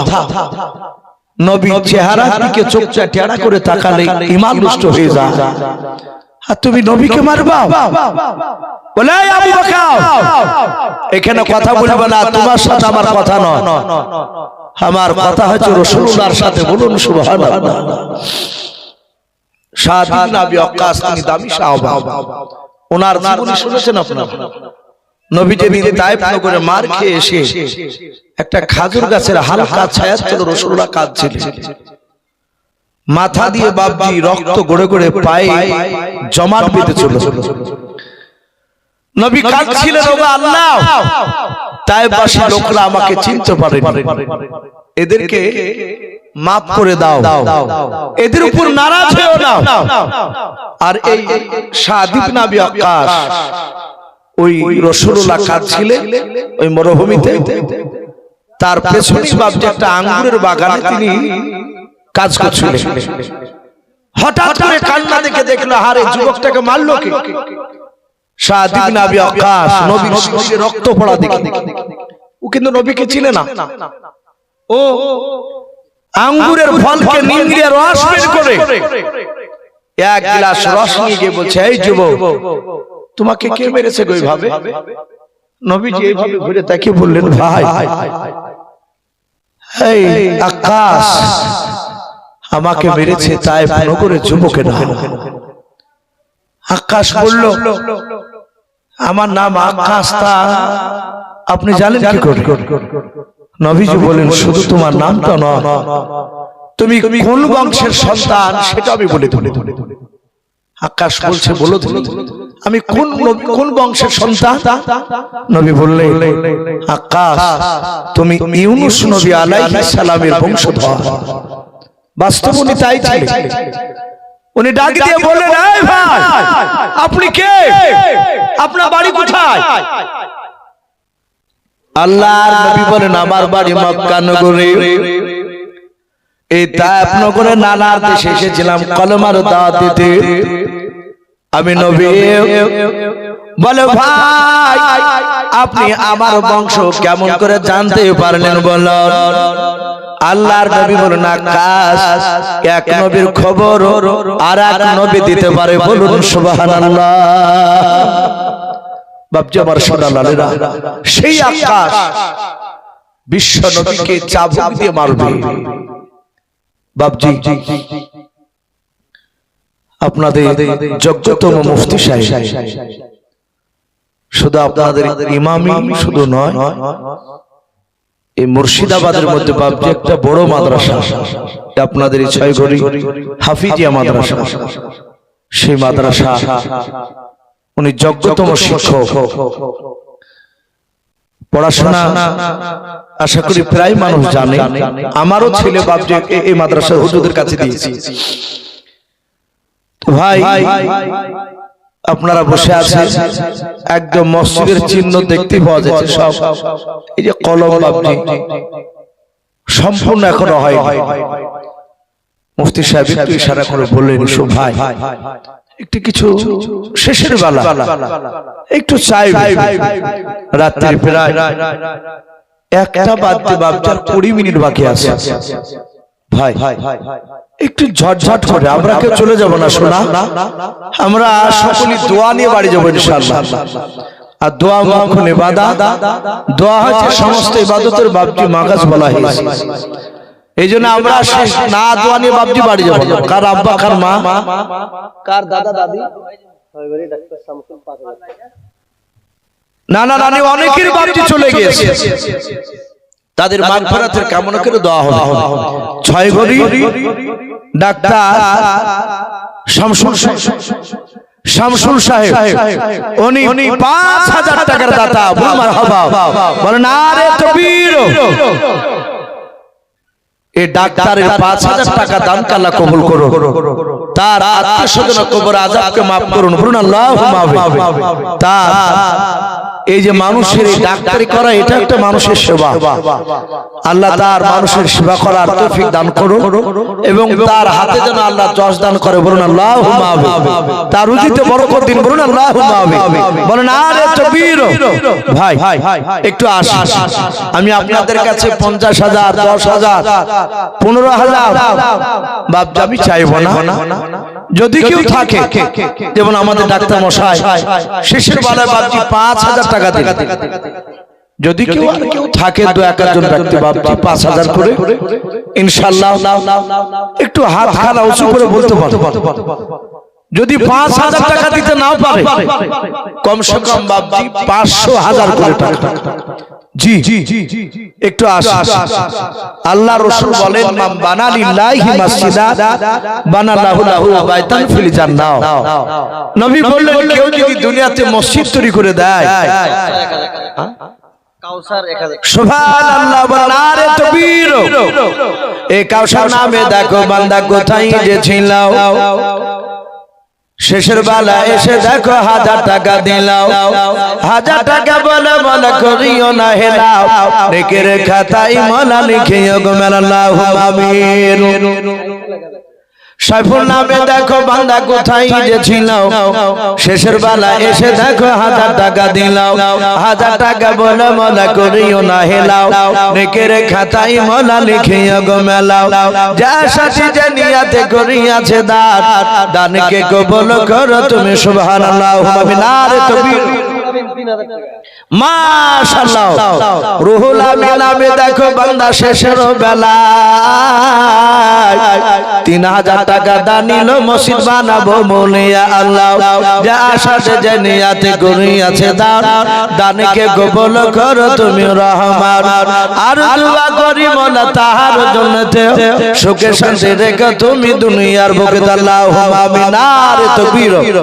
নবীর চেহারার দিকে চোখটা টেড়া করে তাকালে ঈমান নষ্ট হয়ে যায়, আর তুমি নবীকে মারবা? বলে আবু বকর এখানে কথা বলবে না, তোমার সাথে আমার কথা নয়, আমার কথা হচ্ছে রাসূলুল্লাহর সাথে। বলুন সুবহানাল্লাহ। সাদ ইবনে আবি ওয়াক্কাস তিনি দামি সাহাবা, ওনার জীবনী শুনেছেন আপনারা? নবী যেদিন তায়েফ নগরে মার খেয়ে এসে একটা খাজুর গাছের হালকা ছায়ার তলে রাসূলুল্লাহ কাঁদছিলেন, মাথা দিয়ে বাবজি রক্ত গড়ে গড়ে পায়ে জমাট বেঁধেছিল। নবী কাঁদছিলেন, ওগো আল্লাহ, তায়েফবাসী লোকরা আমাকে চিনতে পারেনি, এদেরকে মাফ করে দাও, এদের উপর নারাজ হও না। আর এই সাদ ইবনে আবি ওয়াক্কাস ওই রাসূলুল্লাহ কাঁদছিলেন ওই মরুভূমিতে, তার পেছনে বাবজি একটা আঙ্গুরের বাগানে তিনি কাজ করছিলেন। হঠাৎ করে কান্না দেখে দেখলো, হারে যুবকটাকে মারলো কে? সাদ ইবনে আবি ওয়াক্কাস নবীর শরীরে রক্ত পড়া দেখে, ও কিন্তু নবীকে চিনে না। ও আঙ্গুরের ফলকে নিংড়ে রস বের করে এক গ্লাস রস নিয়ে গিয়ে বলছে, এই যুবক, তোমাকে কে মেরেছে গো এইভাবে? নবীজি এইভাবে ঘুরে তাকিয়ে বললেন, ভাই এই আকাশ আমাকে মেরেছে, তায়েফ নগরের যুবকেরা। আকাশ বলল, আমার নাম আকাশ, তা আপনি জানেন কি করে? নবীজি বলেন, শুধু তোমার নামটা নয়, তুমি কোন বংশের সন্তান সেটা আমি বলে দেব। আকাশ বলছে, বলো তুমি, আমি কোন বংশের সন্তান? নবী বললেন, আকাশ তুমি ইউনূস নবী আলাইহিস সালামের বংশধর। বাস্তবে উনি তাই ছিলেন। উনি ডাক দিয়ে বললেন, এই ভাই, আপনি কে? আপনার বাড়ি কোথায়? আল্লাহর নবী বলেন, আমার বাড়ি মক্কা নগরে। এই তায়েফ নগরে নানার দেশে এসেছিলাম কলমার দাওয়াত দিতে। আমি নবী। বলে, ভাই আপনি আমার বংশ কেমন করে জানতে পারলেন বলুন? আল্লাহর নবী বলেন, আকাশ এক নবীর খবর আর এক নবী দিতে পারে। বলুন সুবহানাল্লাহ। বাপজি আমার সোনালালেরা, সেই আকাশ বিশ্ব নবীকে চাবুক দিয়ে মারবে। বাপজি আপনাদের যোগ্যতম মুফতি সাহেব, শুধু আপনাদের ইমামি শুধু নয়, এই মুর্শিদাবাদের মধ্যে বাপজি একটা বড় মাদ্রাসা, আপনাদের এই ছয়ঘড়ি হাফিজিয়া মাদ্রাসা। সেই মাদ্রাসা উনি যোগ্যতম শিক্ষক। পড়াশোনা আশা করি প্রায় মানুষ জানে। আমারও ছেলে বাপজি এই মাদ্রাসা হুজুরদের কাছে দিয়েছি। ভাই আপনারা বসে আছেন, একদম মসজিদের চিহ্ন দেখতে পাওয়া যাচ্ছে। সব এই যে কলম বাপজি সম্পূর্ণ এখনো হয়। মুফতি সাহেব একটু ইশারা করে বললেন, ভাই একটু কিছু শেষের বেলা একটু চাই, রাত্রি প্রায় 1টা বাজতে বাপজি 20 মিনিট বাকি আছে। ভাই একটু ঝটঝট করে, আমরা কেউ চলে যাব না শোনা, আমরা সকলে দোয়া নিয়ে বাড়ি যাবো ইনশাআল্লাহ। আর দোয়া মাখন ইবাদত, দোয়া হচ্ছে সমস্ত ইবাদতের বাপজি মাগাজ বলা হয়েছে। এই জন্য আমরা না দোয়া নিয়ে বাপজি বাড়ি যাবো। কার আব্বা, কার মা, কার দাদা দাদি, নানা নানি অনেকের বাপজি চলে গিয়েছে, তাদের মাগফিরাতের কামনা করে দোয়া হবে। ছয়ঘড়ি ডাক্তার শামসুল সাহেব, উনি 5000 টাকার দাতা। বল মারহাবা, বলেন নারে তাকবীর। এই ডাক্তারের ৫,০০০ টাকা দান আল্লাহ কবুল করুন, তার আত্মীয় স্বজন কবর আযাবকে মাফ করুন, বলুন আল্লাহুম্মা আমিন। তার এই যে মানুষের এই ডাক্তারি করা, এটা একটা মানুষের সেবা। আল্লাহ তার মানুষের সেবা করার তৌফিক দান করুন এবং তার হাতে যেন আল্লাহ যশ দান করে, বলুন আল্লাহুম্মা আমিন। তার রুজিতে বরকত দিন, বলুন আল্লাহুম্মা আমিন। বলেন আরে তাকবীর। ভাই একটু আসুন, আমি আপনাদের কাছে ৫০,০০০, ১০,০০০, ১৫,০০০ বাপ আমি চাইবো না। যদি কেউ থাকে, যেমন আমাদের ডাক্তার মশাই শেষের বেলায় বাপজি ৫,০০০ টাকা দিন। যদি কেউ থাকে, দু একজন ব্যক্তি বাপজি ৫,০০০ করে ইনশাআল্লাহ একটু হাত খাড়া উঁচু করে বলতে পারো। যদি ৫,০০০ টাকা দিতে নাও পারে, কমসে কম বাপজি ৫০০,০০০ করে টাকা। জি একটু আসুন। আল্লাহ রাসূল বলেন, মান বানা লিল্লাহি মাসজিদা বানাল্লাহু লাহু বাইতান ফিল জান্নাহ। নবী বললেন, কেউ যদি দুনিয়াতে মসজিদ তৈরি করে দেয়, কাউসার ১০০০, সুবহানাল্লাহ, নারে তাকবীর। এই কাউসার নামে দেখো বান্দা কোথায় যে ছিল, শেষের বেলা এসে দেখো ১০০০ টাকা দিলাও, ১০০০ টাকা বলে মনে করিও না হেলাও, নেকের খাতায় মলা লিখিও গো আল্লাহুম্মা আমিন। সাইফুল নামে দেখো বান্দা কোথায় যে ছিল, শেষের বেলা এসে দেখো ১০০০ টাকা দিলাও, ১০০০ টাকা বলে মনে করিও না হেলাও, নেকের খাতায় মলা লিখিও গো মেলাও, যা সাথী যে নিয়াতে করিয়াছে দান, দানকে কবুল করো তুমি, সুবহানাল্লাহ। নারে তাকবীর, মাশাআল্লাহ। রুহুল আমিন নামে দেখো বান্দা শেষের বেলা ৩,০০০ টাকা দানিল, মসজিদ বানাবো বলিয়া আল্লাহ, যা আশাতে যে নিয়াতে করিয়াছে দান, দানকে কবুল করো তুমি রহমান। আর দোয়া করি মোলা তাহার জন্নতে, সুখে শান্তি রেখো তুমি দুনিয়ার বুকে, আল্লাহুম্মা আমিন। নারে তাকবীর।